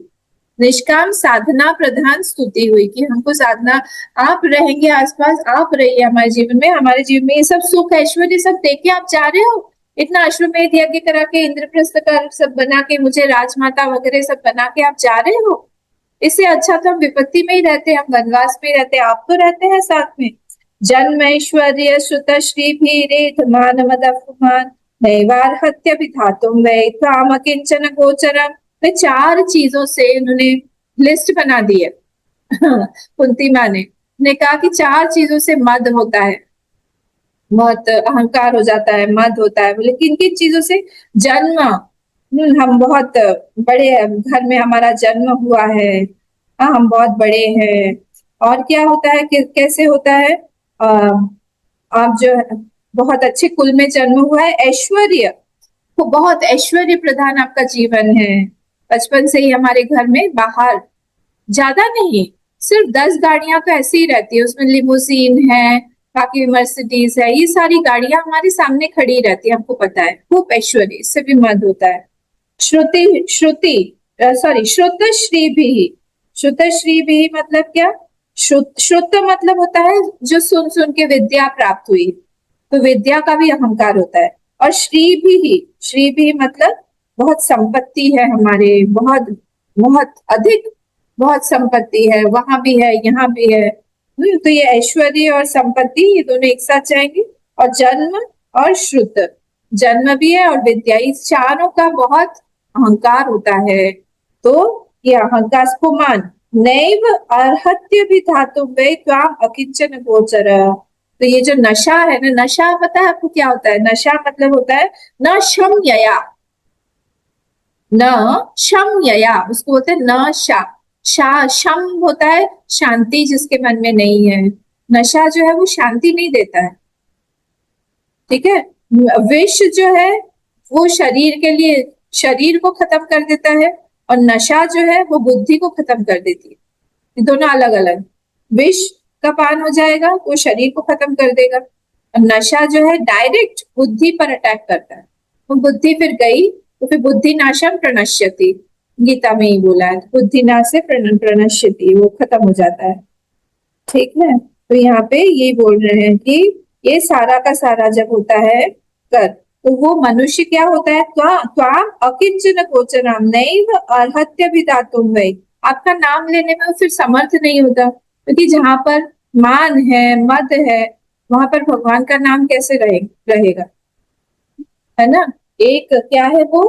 निष्काम साधना प्रधान स्तुति हुई कि हमको साधना, आप रहेंगे आसपास, आप रहिए हमारे जीवन में, हमारे जीवन में ये सब सुख ऐश्वर्य सब देके आप जा रहे हो, इतना अश्वमेध यज्ञ करा के, इंद्रप्रस्थ का सब बना के, मुझे राजमाता वगैरह सब बना के आप जा रहे हो। इससे अच्छा तो हम विपत्ति में ही रहते, हम वनवास में रहते, आप तो रहते हैं साथ में। जन्म ऐश्वर्य श्रुत श्री भीरे मान मद अपमान, नैवार हत्य विधातुम वै काम किंचन गोचरम। वे चार चीजों से इन्होंने लिस्ट बना दी है कुंती माँ ने, ने कहा कि 4 चीजों से मद होता है, बहुत अहंकार हो जाता है, मद होता है। बोले किन किन चीजों से? जन्म, हम बहुत बड़े घर में हमारा जन्म हुआ है, हाँ हम बहुत बड़े हैं। और क्या होता है कि कैसे होता है? अ, आप जो है बहुत अच्छे कुल में जन्म हुआ है। ऐश्वर्य, वो बहुत ऐश्वर्य प्रधान आपका जीवन है, बचपन से ही हमारे घर में बाहर ज्यादा नहीं, सिर्फ 10 गाड़ियां तो ऐसे ही रहती है, उसमें लिमोजीन है, बाकी मर्सिडीज है, ये सारी गाड़ियां हमारे सामने खड़ी रहती है, हमको पता है। खूब ऐश्वर्य, इससे भी मद होता है। श्रुति श्रुति सॉरी श्रुतश्री भी। श्रुतश्री भी मतलब क्या? श्रुत मतलब होता है जो सुन सुन के विद्या प्राप्त हुई, तो विद्या का भी अहंकार होता है। और श्री भी मतलब बहुत संपत्ति है हमारे, बहुत बहुत अधिक, बहुत संपत्ति है, वहां भी है यहाँ भी है। तो ये ऐश्वर्य और संपत्ति ये दोनों एक साथ जाएंगे। और जन्म और श्रुत, जन्म भी है और विद्या, इस चारों का बहुत अहंकार होता है। तो ये अहंकार स्फुमान नैव अर्हत्य भी धातु वे त्वाम अकिंचन गोचर। तो ये जो नशा है ना, नशा पता है आपको क्या होता है? नशा मतलब होता है न शम्यया, न शम्यया, उसको बोलते हैं न शा। शम होता है शांति जिसके मन में नहीं है, नशा जो है वो शांति नहीं देता है, ठीक है। विष जो है वो शरीर के लिए, शरीर को खत्म कर देता है, और नशा जो है वो बुद्धि को खत्म कर देती है। ये दोनों अलग अलग। विष का पान हो जाएगा तो शरीर को खत्म कर देगा, और नशा जो है डायरेक्ट बुद्धि पर अटैक करता है। वो बुद्धि फिर गई तो फिर बुद्धि नाशम प्रणश्यति, गीता में ही बोला है, बुद्धि नाश से प्रणश्यति, वो खत्म हो जाता है, ठीक है। तो यहाँ पे ये बोल रहे हैं कि ये सारा का सारा जब होता है कर, तो वो मनुष्य क्या होता है? त्वाम अकिंचन गोचरम नैव अर्हत्य विदातुम वै। आपका नाम लेने में वो फिर समर्थ नहीं होता, क्योंकि जहां पर मान है, मद है, वहां पर भगवान का नाम कैसे रहेगा, है ना। एक क्या है वो,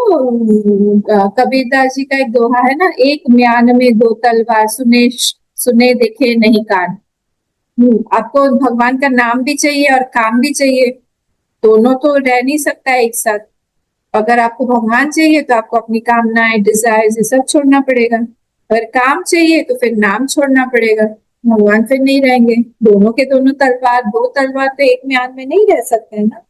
कबीरदास जी का एक दोहा है ना, एक म्यान में दो तलवार, सुने सुने देखे नहीं कान। आपको भगवान का नाम भी चाहिए और काम भी चाहिए, दोनों तो रह नहीं सकता है एक साथ। अगर आपको भगवान चाहिए तो आपको अपनी कामनाएं, डिजायर ये सब छोड़ना पड़ेगा, अगर काम चाहिए तो फिर नाम छोड़ना पड़ेगा, भगवान फिर नहीं रहेंगे। दोनों के दोनों तलवार, दो तलवार तो एक म्यान में नहीं रह सकते हैं ना।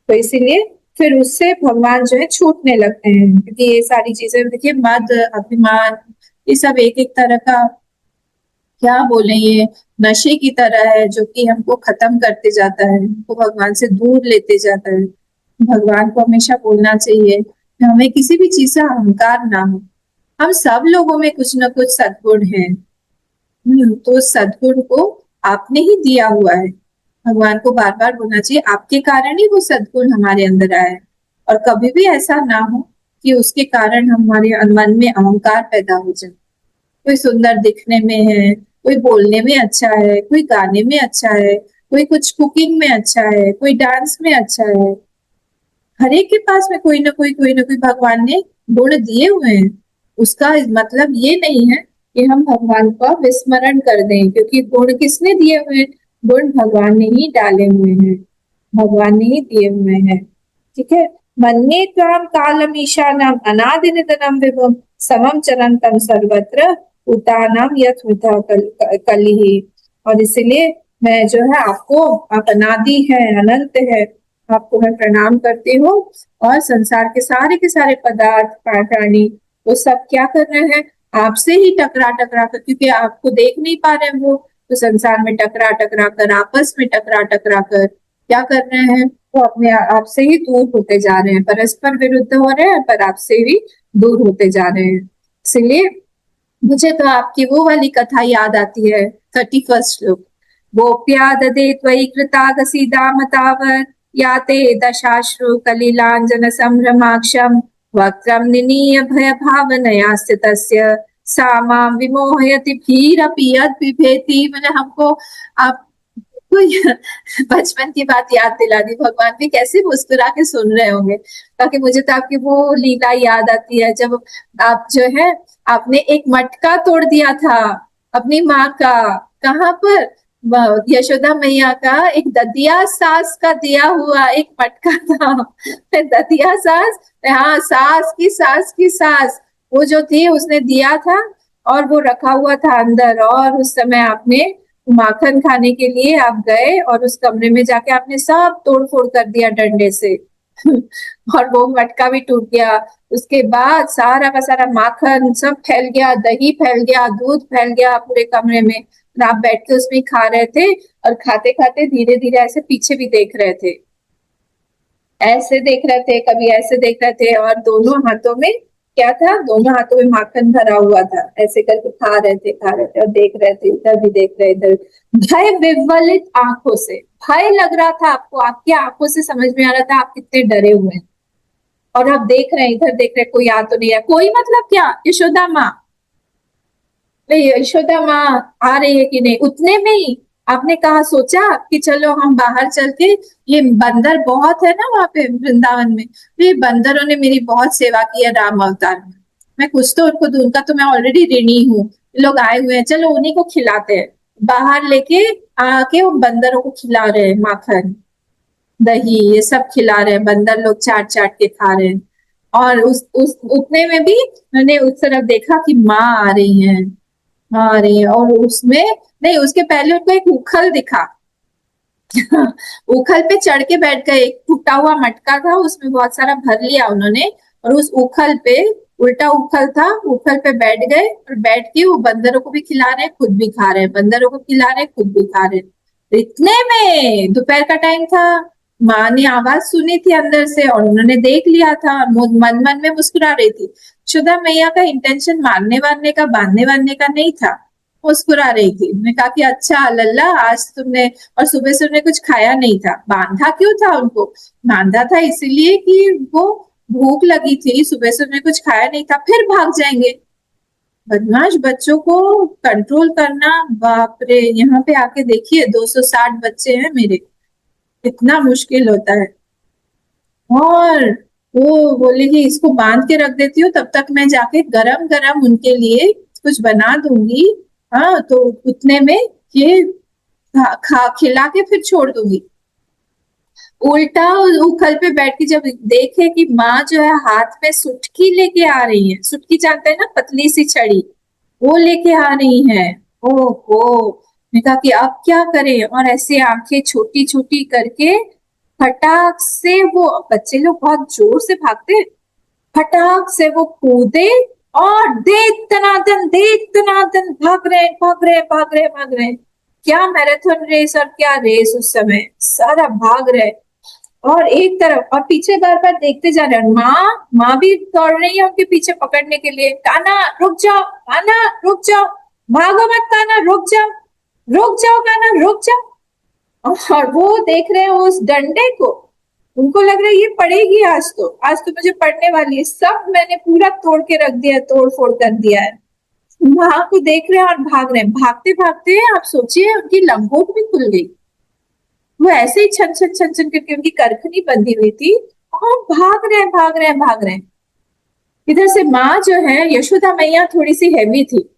तो इसीलिए फिर उससे भगवान जो है छूटने लगते हैं, क्योंकि ये सारी चीजें देखिए, मद, अभिमान, ये सब एक एक तरह का क्या बोले, ये नशे की तरह है जो कि हमको खत्म करते जाता है, हमको भगवान से दूर लेते जाता है। भगवान को हमेशा बोलना चाहिए कि हमें किसी भी चीज से अहंकार ना हो। हम सब लोगों में कुछ ना कुछ सद्गुण है, तो सद्गुण को आपने ही दिया हुआ है। भगवान को बार बार बोलना चाहिए, आपके कारण ही वो सद्गुण हमारे अंदर आए। और कभी भी ऐसा ना हो कि उसके कारण हमारे मन में अहंकार पैदा हो जाए। कोई सुंदर दिखने में है, कोई बोलने में अच्छा है, कोई गाने में अच्छा है, कोई कुछ कुकिंग में अच्छा है, कोई डांस में अच्छा है। हर एक के पास में कोई ना कोई भगवान ने गुण दिए हुए हैं। उसका मतलब ये नहीं है कि हम भगवान का विस्मरण कर दें, क्योंकि गुण किसने दिए हुए हैं? गुण भगवान ने ही डाले हुए हैं, भगवान ने ही दिए हुए हैं, ठीक है। मन्ये त्वाम कालम ईशानम अनादि निधनम विभुम समम चरंतम सर्वत्र उतानाम यथमिथा कलिहि। और इसलिए मैं जो है आपको, आप अनादि है, अनंत है, आपको मैं प्रणाम करती हूँ। और संसार के सारे पदार्थ, प्राणी, वो सब क्या कर रहे हैं? आपसे ही टकरा टकरा कर, क्योंकि आपको देख नहीं पा रहे हैं वो, तो संसार में टकरा टकरा कर, आपस में टकरा टकरा कर क्या कर रहे हैं? वो अपने आप से ही दूर होते जा रहे हैं, परस्पर विरुद्ध हो रहे हैं, पर आपसे ही दूर होते जा रहे हैं। इसलिए मुझे तो आपकी वो वाली कथा याद आती है, 31 श्लोक, गोप्या ददे त्वयि कृतागसी दाम तावत् याते दशाश्रु कलिलांजन संभ्रमाक्षम वक्त्रम निनीय भय भावनया स्थितस्य सा मां विमोहयति भीरपि यद् बिभेति। मतलब हमको आप कोई बचपन की बात याद दिला दी, भगवान भी कैसे मुस्कुरा के सुन रहे होंगे। ताकि मुझे तो आपकी वो लीला याद आती है जब आप जो है, आपने एक मटका तोड़ दिया था अपनी माँ का, कहाँ पर? यशोदा मैया का एक ददिया सास का दिया हुआ एक मटका था। ददिया सास, हाँ, सास की सास, वो जो थी उसने दिया था और वो रखा हुआ था अंदर। और उस समय आपने माखन खाने के लिए आप गए और उस कमरे में जाके आपने सब तोड़ फोड़ कर दिया डंडे से। और वो मटका भी टूट गया। उसके बाद सारा का सारा माखन सब फैल गया, दही फैल गया, दूध फैल गया पूरे कमरे में। और आप बैठ के उसमें खा रहे थे और खाते खाते धीरे धीरे ऐसे पीछे भी देख रहे थे, ऐसे देख रहे थे, कभी ऐसे देख रहे थे। और दोनों हाथों में क्या था, दोनों हाथों में माखन भरा हुआ था, ऐसे करके खा रहे थे और देख रहे थे, इधर भी देख रहे, इधर। भय विवलित आंखों से, भय लग रहा था आपको, आपकी आंखों से समझ में आ रहा था आप कितने डरे हुए हैं। और आप देख रहे हैं, इधर देख रहे हैं, कोई आ तो नहीं है, कोई मतलब क्या, यशोदा माँ, नहीं यशोदा माँ आ रही है कि नहीं। उतने में ही आपने कहा, सोचा कि चलो हम बाहर चल के, ये बंदर बहुत है ना वहां पे वृंदावन में, तो ये बंदरों ने मेरी बहुत सेवा की है राम अवतार में, मैं कुछ तो उनको दूं, उनका तो मैं ऑलरेडी ऋणी हूँ। लोग आए हुए हैं, चलो उन्हीं को खिलाते हैं। बाहर लेके आके वो बंदरों को खिला रहे हैं माखन, दही, ये सब खिला रहे हैं, बंदर लोग चाट चाट के खा रहे हैं। और उस उतने में भी मैंने उस तरफ देखा कि माँ आ रही है, माँ आ रही है। और उसमें, नहीं, उसके पहले उनको एक उखल दिखा। उखल पे चढ़ के बैठ गए, एक टूटा हुआ मटका था उसमें बहुत सारा भर लिया उन्होंने, और उस उखल पे, उल्टा उखल था, उखल पे बैठ गए और बैठ के वो बंदरों को भी खिला रहे हैं, खुद भी खा रहे हैं, बंदरों को खिला रहे हैं, खुद भी खा रहे हैं। तो इतने में दोपहर का टाइम था, माँ ने आवाज सुनी थी अंदर से और उन्होंने देख लिया था, मन मन में मुस्कुरा रही थी। शुदा मैया का इंटेंशन मारने वारने का, बांधने वारने का नहीं था, मुस्कुरा रही थी। मैंने कहा कि अच्छा लल्ला, आज तुमने, और सुबह से उन्हें कुछ खाया नहीं था, बांधा क्यों था उनको, बांधा था इसीलिए कि वो भूख लगी थी, सुबह से उन्हें कुछ खाया नहीं था, फिर भाग जाएंगे। बदमाश बच्चों को कंट्रोल करना, बाप रे, यहाँ पे आके देखिए 260 बच्चे हैं मेरे, इतना मुश्किल होता है। और वो बोले कि इसको बांध के रख देती हूँ, तब तक मैं जाके गरम गरम उनके लिए कुछ बना दूंगी। हाँ, तो उतने में ये खा खिला के फिर छोड़ दूंगी। उल्टा उखल पे बैठ के जब देखे कि माँ जो है हाथ में सुटकी लेके आ रही है, सुटकी जानते हैं ना, पतली सी छड़ी, वो लेके आ रही है। ओहो, मैंने कहा कि अब क्या करें। और ऐसे आंखें छोटी छोटी करके फटाक से, वो बच्चे लोग बहुत जोर से भागते हैं, फटाक से वो कूदे और दे तनादन भाग रहे भाग रहे भाग रहे भाग रहे। क्या मैराथन रेस और क्या रेस, उस समय सारा भाग रहे। और एक तरफ और पीछे बार बार देखते जा रहे हैं, माँ भी दौड़ रही है उनके पीछे पकड़ने के लिए, कान्हा रुक जाओ, कान्हा रुक जाओ, भागो मत कान्हा, रुक जाओ, रुक जाओ कान्हा, रुक जाओ। और वो देख रहे हैं उस डंडे को, उनको लग रहा है ये पड़ेगी, आज तो मुझे पड़ने वाली है, सब मैंने पूरा तोड़ के रख दिया है, तोड़ फोड़ कर दिया है। माँ को देख रहे हैं और भाग रहे हैं, भागते भागते आप सोचिए उनकी लंगोट भी खुल गई, वो ऐसे ही छन छन छन छन करके उनकी करखनी बंधी हुई थी और भाग रहे हैं भाग रहे हैं भाग रहे हैं। इधर से माँ जो है यशोदा मैया थोड़ी सी हैवी थी,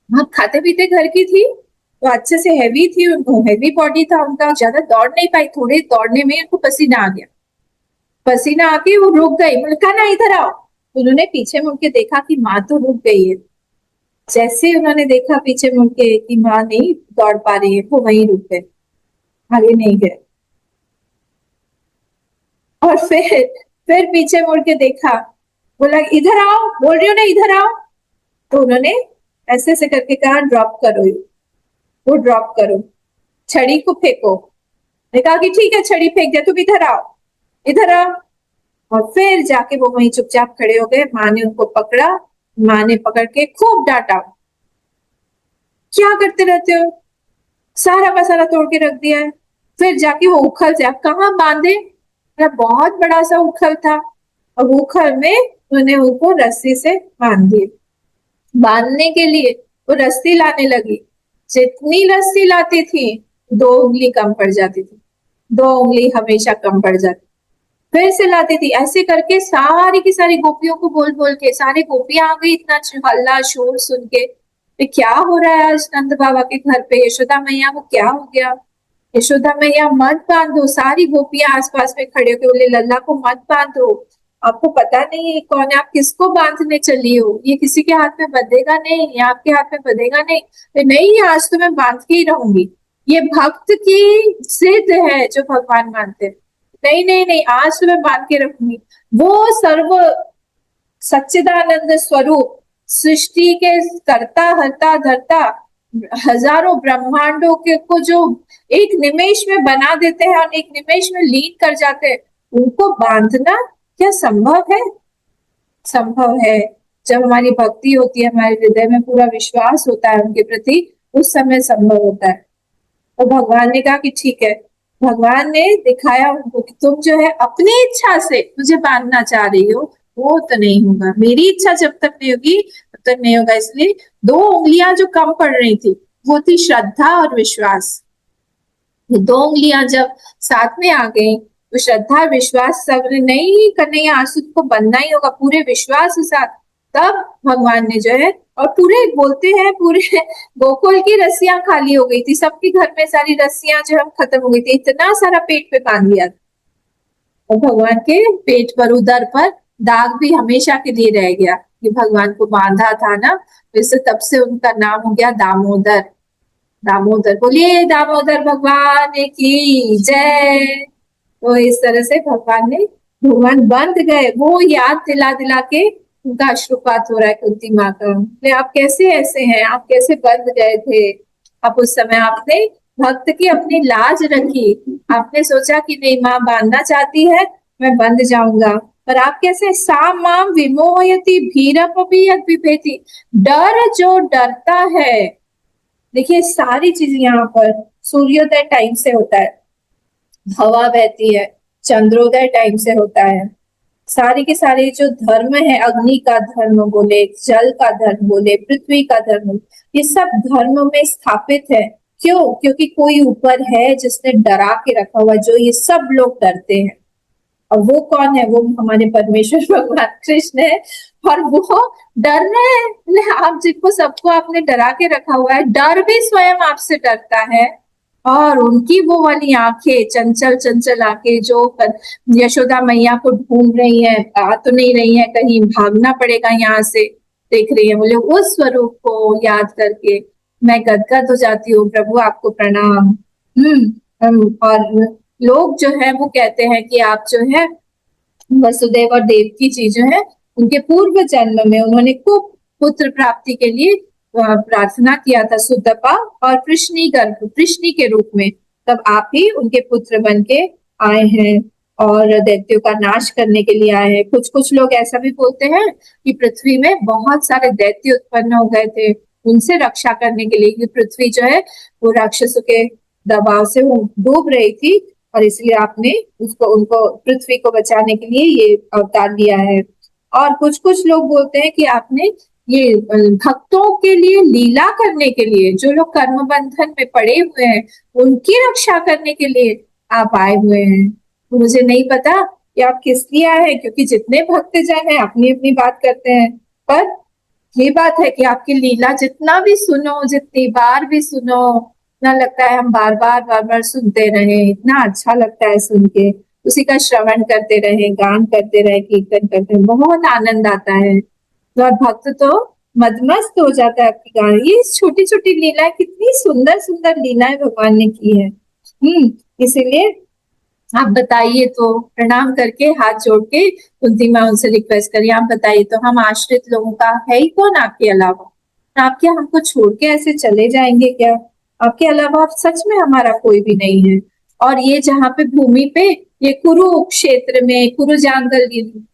हाँ, खाते पीते घर की थी, तो अच्छे से हैवी थी, उनको हैवी बॉडी था उनका, ज्यादा दौड़ नहीं पाई, थोड़े दौड़ने में उनको पसीना आ गया, पसीना आके वो रुक गई, बोले कहा ना इधर आओ। उन्होंने पीछे मुड़ के देखा कि माँ तो रुक गई है। जैसे उन्होंने देखा पीछे मुड़ के कि माँ नहीं दौड़ पा रही है, वो वहीं रुक गए, आगे नहीं गए। और फिर पीछे मुड़ के देखा, बोला इधर आओ, बोल रही हो ना इधर आओ। तो उन्होंने ऐसे ऐसे करके कहा ड्रॉप करो, वो ड्रॉप करो, छड़ी को फेंको। ने कहा कि ठीक है छड़ी फेंक दिया, तुम इधर आओ, इधर आओ। और फिर जाके वो वहीं चुपचाप खड़े हो गए, माँ ने उनको पकड़ा, माँ ने पकड़ के खूब डांटा, क्या करते रहते हो, सारा का सारा तोड़ के रख दिया है। फिर जाके वो उखल से आप कहाँ बांधे, बहुत बड़ा सा उखल था, और उखल में उन्होंने उनको रस्सी से बांध दिए। बांधने के लिए वो रस्सी लाने लगी, जितनी रस्सी लाती थी 2 उंगली कम पड़ जाती थी, 2 उंगली हमेशा कम पड़ जाती, फिर से लाती थी, ऐसे करके सारी की सारी गोपियों को बोल बोल के, सारी गोपियां आ गई इतना हल्ला शोर सुन के। ये क्या हो रहा है आज नंद बाबा के घर पे? यशोदा मैया को क्या हो गया? यशोदा मैया मत बांधो, सारी गोपियां आसपास में खड़े होकर बोले लल्ला को मत बांधो, आपको पता नहीं है कौन है, आप किसको बांधने चली हो, ये किसी के हाथ में बंधेगा नहीं, ये आपके हाथ में बंधेगा नहीं। तो नहीं, आज तो मैं बांध के ही रहूंगी, ये भक्त की जिद है जो भगवान मानते हैं। नहीं नहीं नहीं, आज तो मैं बांध के रखूंगी। वो सर्व सच्चिदानंद स्वरूप, सृष्टि के करता हरता धरता, हजारों ब्रह्मांडों के को जो एक निमेश में बना देते हैं और एक निमेश में लीन कर जाते हैं, उनको बांधना क्या संभव है? संभव है। जब हमारी भक्ति होती है, हमारे हृदय में पूरा विश्वास होता है उनके प्रति, उस समय संभव होता है। तो भगवान ने कहा कि ठीक है, भगवान ने दिखाया उनको कि तुम जो है अपनी इच्छा से मुझे बांधना चाह रही हो, वो तो नहीं होगा, मेरी इच्छा जब तक नहीं होगी तब तक नहीं होगा। इसलिए 2 उंगलियां जो कम पड़ रही थी वो थी श्रद्धा और विश्वास। ये 2 उंगलियां जब साथ में आ गई तो श्रद्धा विश्वास सब ने नहीं करने, आंसू को बनना ही होगा पूरे विश्वास के साथ। तब भगवान ने जो है, और पूरे बोलते हैं पूरे गोकुल की रस्सियां खाली हो गई थी, सबके घर में सारी रस्सियां जो है खत्म हो गई थी, इतना सारा पेट पे बांध लिया था। और भगवान के पेट पर, उदर पर दाग भी हमेशा के लिए रह गया कि भगवान को बांधा था ना, वैसे तब से उनका नाम हो गया दामोदर। दामोदर, बोलिए दामोदर भगवान की जय। तो इस तरह से भगवान बंद गए, वो याद दिला दिला के उनका अश्रुपात हो रहा है कुंती माँ का। आप कैसे ऐसे हैं, आप कैसे बंद गए थे? आप उस समय आपने भक्त की अपनी लाज रखी, आपने सोचा कि नहीं माँ बांधना चाहती है, मैं बंद जाऊंगा, पर आप कैसे सा माम विमोहयति भीरपि यद विभेति, डर जो डरता है। देखिए सारी चीज यहाँ पर सूर्योदय टाइम से होता है, हवा बहती है, चंद्रोदय टाइम से होता है, सारे के सारे जो धर्म है, अग्नि का धर्म बोले, जल का धर्म बोले, पृथ्वी का धर्म, ये सब धर्म में स्थापित है। क्यों? क्योंकि कोई ऊपर है जिसने डरा के रखा हुआ, जो ये सब लोग डरते हैं। और वो कौन है? वो हमारे परमेश्वर भगवान कृष्ण है। और वो डर रहे हैं, आप जिनको सबको आपने डरा के रखा हुआ है, डर भी स्वयं आपसे डरता है। और उनकी वो वाली आंखें, चंचल चंचल आंखें जो यशोदा मैया को ढूंढ रही है, आ तो नहीं रही है, कहीं भागना पड़ेगा यहाँ से, देख रही है, बोले उस स्वरूप को याद करके मैं गदगद हो जाती हूँ, प्रभु आपको प्रणाम। और लोग जो है वो कहते हैं कि आप जो है वसुदेव और देवकी जी जो है, उनके पूर्व जन्म में उन्होंने खूब पुत्र प्राप्ति के लिए प्रार्थना किया था, सुतपा और कृष्णी के रूप में, तब आप ही उनके पुत्र बन के आए हैं और दैत्यों का नाश करने के लिए आए हैं। कुछ कुछ लोग ऐसा भी बोलते हैं कि पृथ्वी में बहुत सारे दैत्य उत्पन्न हो गए थे, उनसे रक्षा करने के लिए, कि पृथ्वी जो है वो राक्षसों के दबाव से वो डूब रही थी, और इसलिए आपने उनको पृथ्वी को बचाने के लिए ये अवतार लिया है। और कुछ कुछ लोग बोलते हैं कि आपने ये भक्तों के लिए लीला करने के लिए, जो लोग कर्म बंधन में पड़े हुए हैं उनकी रक्षा करने के लिए आप आए हुए हैं। तो मुझे नहीं पता कि आप किस लिए आए हैं, क्योंकि जितने भक्त जन है अपनी अपनी बात करते हैं, पर ये बात है कि आपकी लीला जितना भी सुनो, जितनी बार भी सुनो, इतना लगता है हम बार बार सुनते रहे, इतना अच्छा लगता है सुन के, उसी का श्रवण करते रहे, गान करते रहे, कीर्तन करते रहे, बहुत आनंद आता है। और भक्त तो मदमस्त हो जाता है आपकी गान। ये छोटी छोटी लीलाएं, कितनी सुंदर सुंदर लीलाएं भगवान ने की है। इसीलिए आप बताइए, तो प्रणाम करके हाथ जोड़ के कुंती माँ उनसे रिक्वेस्ट करिए, आप बताइए तो हम आश्रित लोगों का है ही कौन आपके अलावा? आप क्या हमको छोड़ के ऐसे चले जाएंगे क्या? आपके अलावा सच में हमारा कोई भी नहीं है। और ये जहाँ पे भूमि पे, ये कुरु क्षेत्र में, कुरुजांगल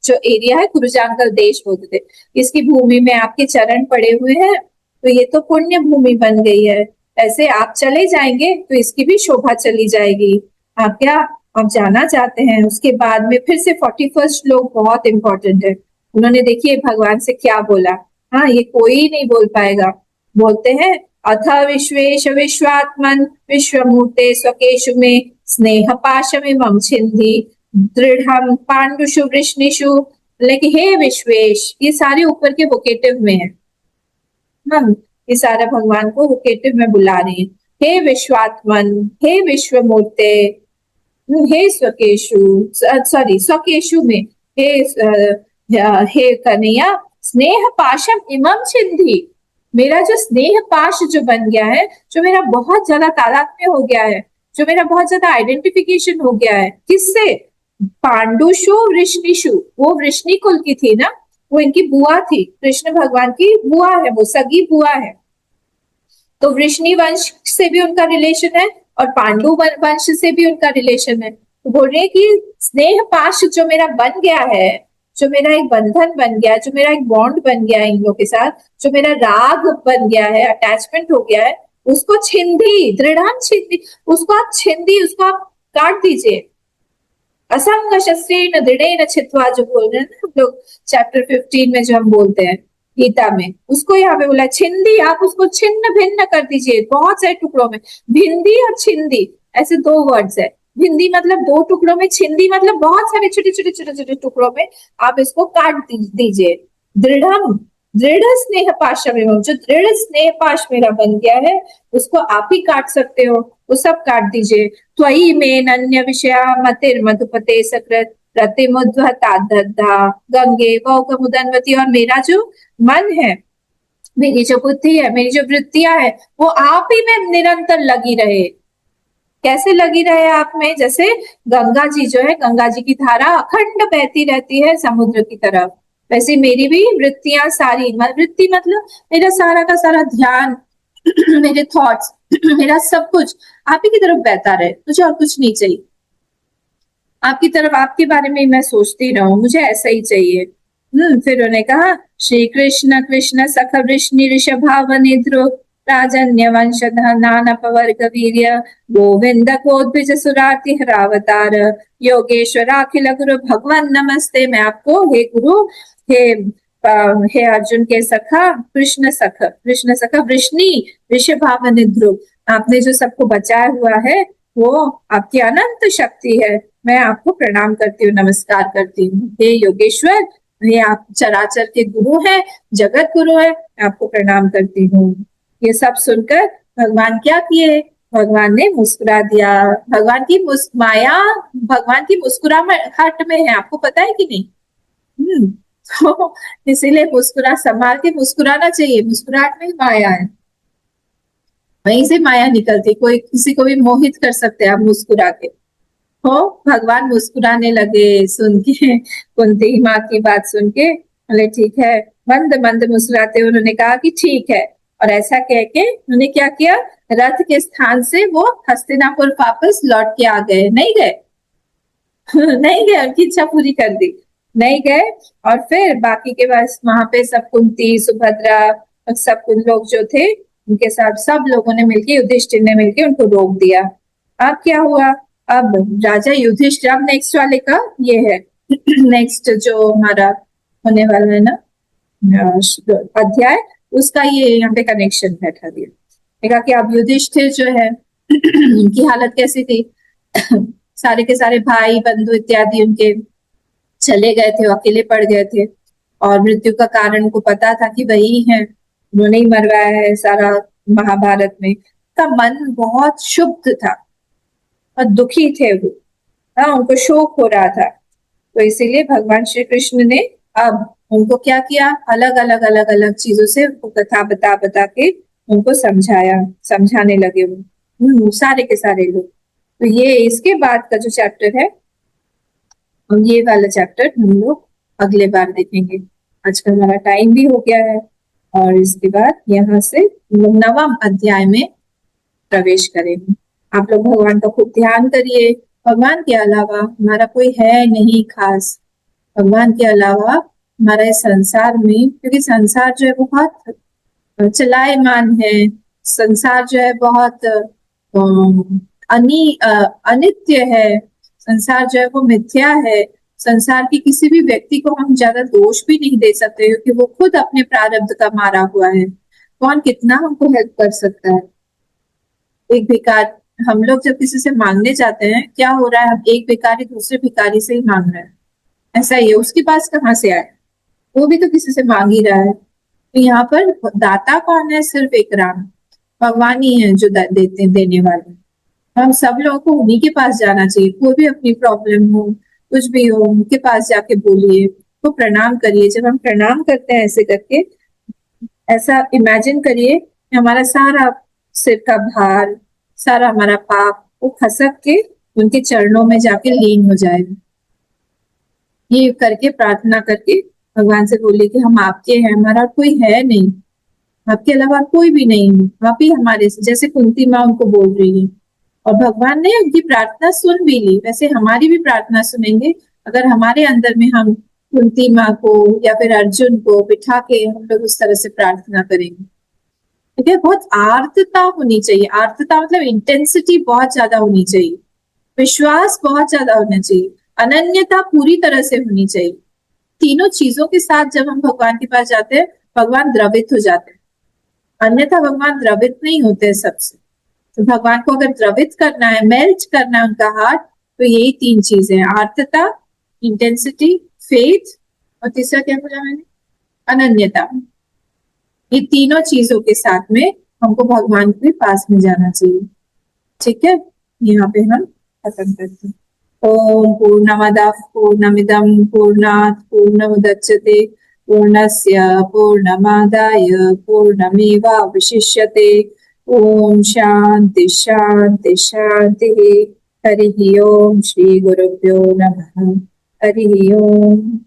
जो एरिया है, कुरुजांगल देश बोलते थे, इसकी भूमि में आपके चरण पड़े हुए हैं, तो ये तो पुण्य भूमि बन गई है। ऐसे आप चले जाएंगे तो इसकी भी शोभा चली जाएगी। आप क्या, आप जाना चाहते हैं? उसके बाद में फिर से 41 श्लोक बहुत इंपॉर्टेंट है। उन्होंने देखिए भगवान से क्या बोला, हाँ ये कोई नहीं बोल पाएगा। बोलते हैं अथ विश्वेश विश्वात्मन विश्वमूर्ते स्वकेशु में स्नेह पाशमिमं छिन्धि दृढ़ं पांडुषु वृष्णिषु। लेकिन हे विश्वेश, ये सारे ऊपर के वोकेटिव में है। ये सारा भगवान को वोकेटिव में बुला रही है। हे विश्वात्मन, हे विश्वमूर्ते, हे स्वकेशु, सॉरी स्वकेशु में, हे कन्हैया, स्नेह पाशम इमम छिंदी, मेरा जो स्नेह पाश जो बन गया है, जो मेरा बहुत ज्यादा तादात्म्य हो गया है, जो मेरा बहुत ज्यादा आइडेंटिफिकेशन हो गया है, किससे? पांडुषु वृष्णिषु, वो वृष्णि कुल की थी ना, वो इनकी बुआ थी, कृष्ण भगवान की बुआ है, वो सगी बुआ है। तो वृष्णि वंश से भी उनका रिलेशन है और पांडु वंश से भी उनका रिलेशन है। तो बोल रहे कि स्नेह पाश जो मेरा बन गया है, जो मेरा एक बंधन बन गया, जो मेरा एक बॉन्ड बन गया है इन लोगों के साथ, जो मेरा राग बन गया है, अटैचमेंट हो गया है, उसको छिंदी, दृढ़ छिंदी, उसको आप छिंदी, उसको आप काट दीजिए। असंग शस्त्रेण दृढ़ेन छित्त्वा, जो बोल रहे हैं ना हम लोग चैप्टर 15 में, जो हम बोलते हैं गीता में, उसको यहाँ पे बोला छिंदी, आप उसको छिन्न भिन्न कर दीजिए बहुत सारे टुकड़ों में। भिंदी और छिंदी ऐसे दो वर्ड्स है। भिंदी मतलब दो टुकड़ों में, छिंदी मतलब बहुत सारे छोटे छोटे छोटे छोटे टुकड़ों में आप इसको काट दीजिए। दृढ़म, दृढ़ स्नेह पाशम, जो दृढ़ स्नेह पाश मेरा बन गया है, उसको आप ही काट सकते हो, वो सब काट दीजिए। त्वयि में अन्य विषया मतिर मधुपते सकृत रतिमुद्वता गंगे गौकमुदन्वती, और मेरा जो मन है, मेरी जो बुद्धि है, मेरी जो वृत्तियां है, वो आप ही में निरंतर लगी रहे। कैसे लगी रहे आप में? जैसे गंगा जी जो है, गंगा जी की धारा अखंड बहती रहती है समुद्र की तरफ, वैसे मेरी भी वृत्तियां सारी, वृत्ति मतलब मेरा सारा का सारा ध्यान, मेरे थॉट्स, मेरा सब कुछ आप ही की तरफ बहता रहे, मुझे और कुछ नहीं चाहिए। आपकी तरफ, आपके बारे में मैं सोचती रहूं, मुझे ऐसा ही चाहिए। फिर उन्होंने कहा श्री कृष्ण कृष्ण सख वृष्णि ऋषभाव निद्रो राजन्य वंशधर नानपवर्ग वीर्य गोविंद कोद्विज सुराति हरावतार योगेश्वर अखिल गुरु भगवान नमस्ते। मैं आपको हे गुरु, हे अर्जुन के सखा, कृष्ण सखा वृष्णि ऋषभाव निद्रो, आपने जो सबको बचाया हुआ है वो आपकी अनंत शक्ति है। मैं आपको प्रणाम करती हूँ, नमस्कार करती हूँ। हे योगेश्वर, ये आप चराचर के गुरु हैं, जगत गुरु है, आपको प्रणाम करती हूँ। ये सब सुनकर भगवान क्या किए? भगवान ने मुस्कुरा दिया। भगवान की माया भगवान की मुस्कुराहट में है, आपको पता है कि नहीं? तो इसीलिए मुस्कुरा, संभाल के मुस्कुराना चाहिए, मुस्कुराहट में माया है, वहीं से माया निकलती। कोई किसी को भी मोहित कर सकते हैं आप मुस्कुरा के। हो भगवान मुस्कुराने लगे सुन के, कुंती माँ की बात सुन के बोले ठीक है, मंद मंद मुस्कुराते उन्होंने कहा कि ठीक है। और ऐसा कह के उन्होंने क्या किया, रथ के स्थान से वो हस्तिनापुर वापस लौट के आ गए। नहीं गए नहीं गए, उनकी इच्छा पूरी कर दी, नहीं गए। और फिर बाकी के पास वहां पे सब, कुंती, सुभद्रा, सब लोग जो थे उनके साथ सब लोगों ने मिलकर, युधिष्ठिर ने मिलकर उनको रोक दिया। अब क्या हुआ, अब राजा युधिष्ठिर, अब नेक्स्ट वाले का ये है नेक्स्ट जो हमारा होने वाला है ना अध्याय, उसका ये यहाँ पे कनेक्शन बैठा दिया। देखा कि अब युधिष्ठिर जो है उनकी हालत कैसी थी सारे के सारे भाई बंधु इत्यादि उनके चले गए थे, अकेले पड़ गए थे, और मृत्यु का कारण उनको पता था कि वही है, उन्होंने ही मरवाया है सारा महाभारत में। का मन बहुत शुद्ध था और दुखी थे वो, हाँ, उनको शोक हो रहा था। तो इसीलिए भगवान श्री कृष्ण ने अब उनको क्या किया, अलग अलग अलग अलग चीजों से कथा बता बता के उनको समझाने लगे वो सारे के सारे लोग। तो ये इसके बाद का जो चैप्टर है, ये वाला चैप्टर हम लोग अगले बार देखेंगे। आज का हमारा टाइम भी हो गया है, और इसके बाद यहाँ से हम लोग 9वां अध्याय में प्रवेश करेंगे। आप लोग भगवान का खूब ध्यान करिए। भगवान के अलावा हमारा कोई है नहीं खास, भगवान के अलावा हमारा इस संसार में, क्योंकि संसार जो है बहुत चलायमान है, संसार जो है बहुत अनित्य है, संसार जो है वो मिथ्या है। संसार की किसी भी व्यक्ति को हम ज्यादा दोष भी नहीं दे सकते, क्योंकि वो खुद अपने प्रारब्ध का मारा हुआ है। कौन कितना हमको हेल्प कर सकता है? एक भिकार, हम लोग जब किसी से मांगने जाते हैं, क्या हो रहा है, हम एक भिखारी दूसरे भिखारी से ही मांग रहे हैं, ऐसा ही है। उसके पास कहाँ से आए, वो भी तो किसी से मांग ही रहा है। तो यहाँ पर दाता कौन है? सिर्फ एक राम भगवान ही है जो देते देने वाले। हम सब लोगों को उन्हीं के पास जाना चाहिए। कोई भी अपनी प्रॉब्लम हो, कुछ भी हो, उनके पास जाके बोलिए, तो प्रणाम करिए। जब हम प्रणाम करते हैं ऐसे करके, ऐसा इमेजिन करिए कि हमारा सारा सिर का भार, सारा हमारा पाप वो खसक के उनके चरणों में जाके लीन हो जाएगा। ये करके प्रार्थना करके भगवान से बोलिए कि हम आपके हैं, हमारा कोई है नहीं, आपके अलावा कोई भी नहीं है, आप ही हमारे, जैसे कुंती माँ उनको बोल रही है। और भगवान ने उनकी प्रार्थना सुन भी ली, वैसे हमारी भी प्रार्थना सुनेंगे अगर हमारे अंदर में हम कुंती माँ को या फिर अर्जुन को बिठा के हम लोग उस तरह से प्रार्थना करेंगे। ठीक है, बहुत आर्तता होनी चाहिए। आर्तता मतलब इंटेंसिटी बहुत ज्यादा होनी चाहिए, विश्वास बहुत ज्यादा होना चाहिए, अनन्यता पूरी तरह से होनी चाहिए। तीनों चीजों के साथ जब हम भगवान के पास जाते हैं, भगवान द्रवित हो जाते हैं, अन्यथा भगवान द्रवित नहीं होते सबसे। तो भगवान को अगर द्रवित करना है, मेल्ट करना है उनका हार्ट, तो यही तीन चीजें हैं, आर्तता, इंटेंसिटी, फेथ, और तीसरा क्या बोला मैंने? अनन्यता। ये तीनों चीजों के साथ में हमको भगवान के पास में जाना चाहिए। ठीक है, यहाँ पे हम खत्म करते हैं। ओम पूर्णमदः पूर्णमिदं पूर्णात् पूर्णमुदच्यते पूर्णस्य पूर्णमादाय पूर्णमेवावशिष्यते। ओम शांति शांति शांति। हरि ओम। श्री गुरुभ्यो नमः। हरि ओम।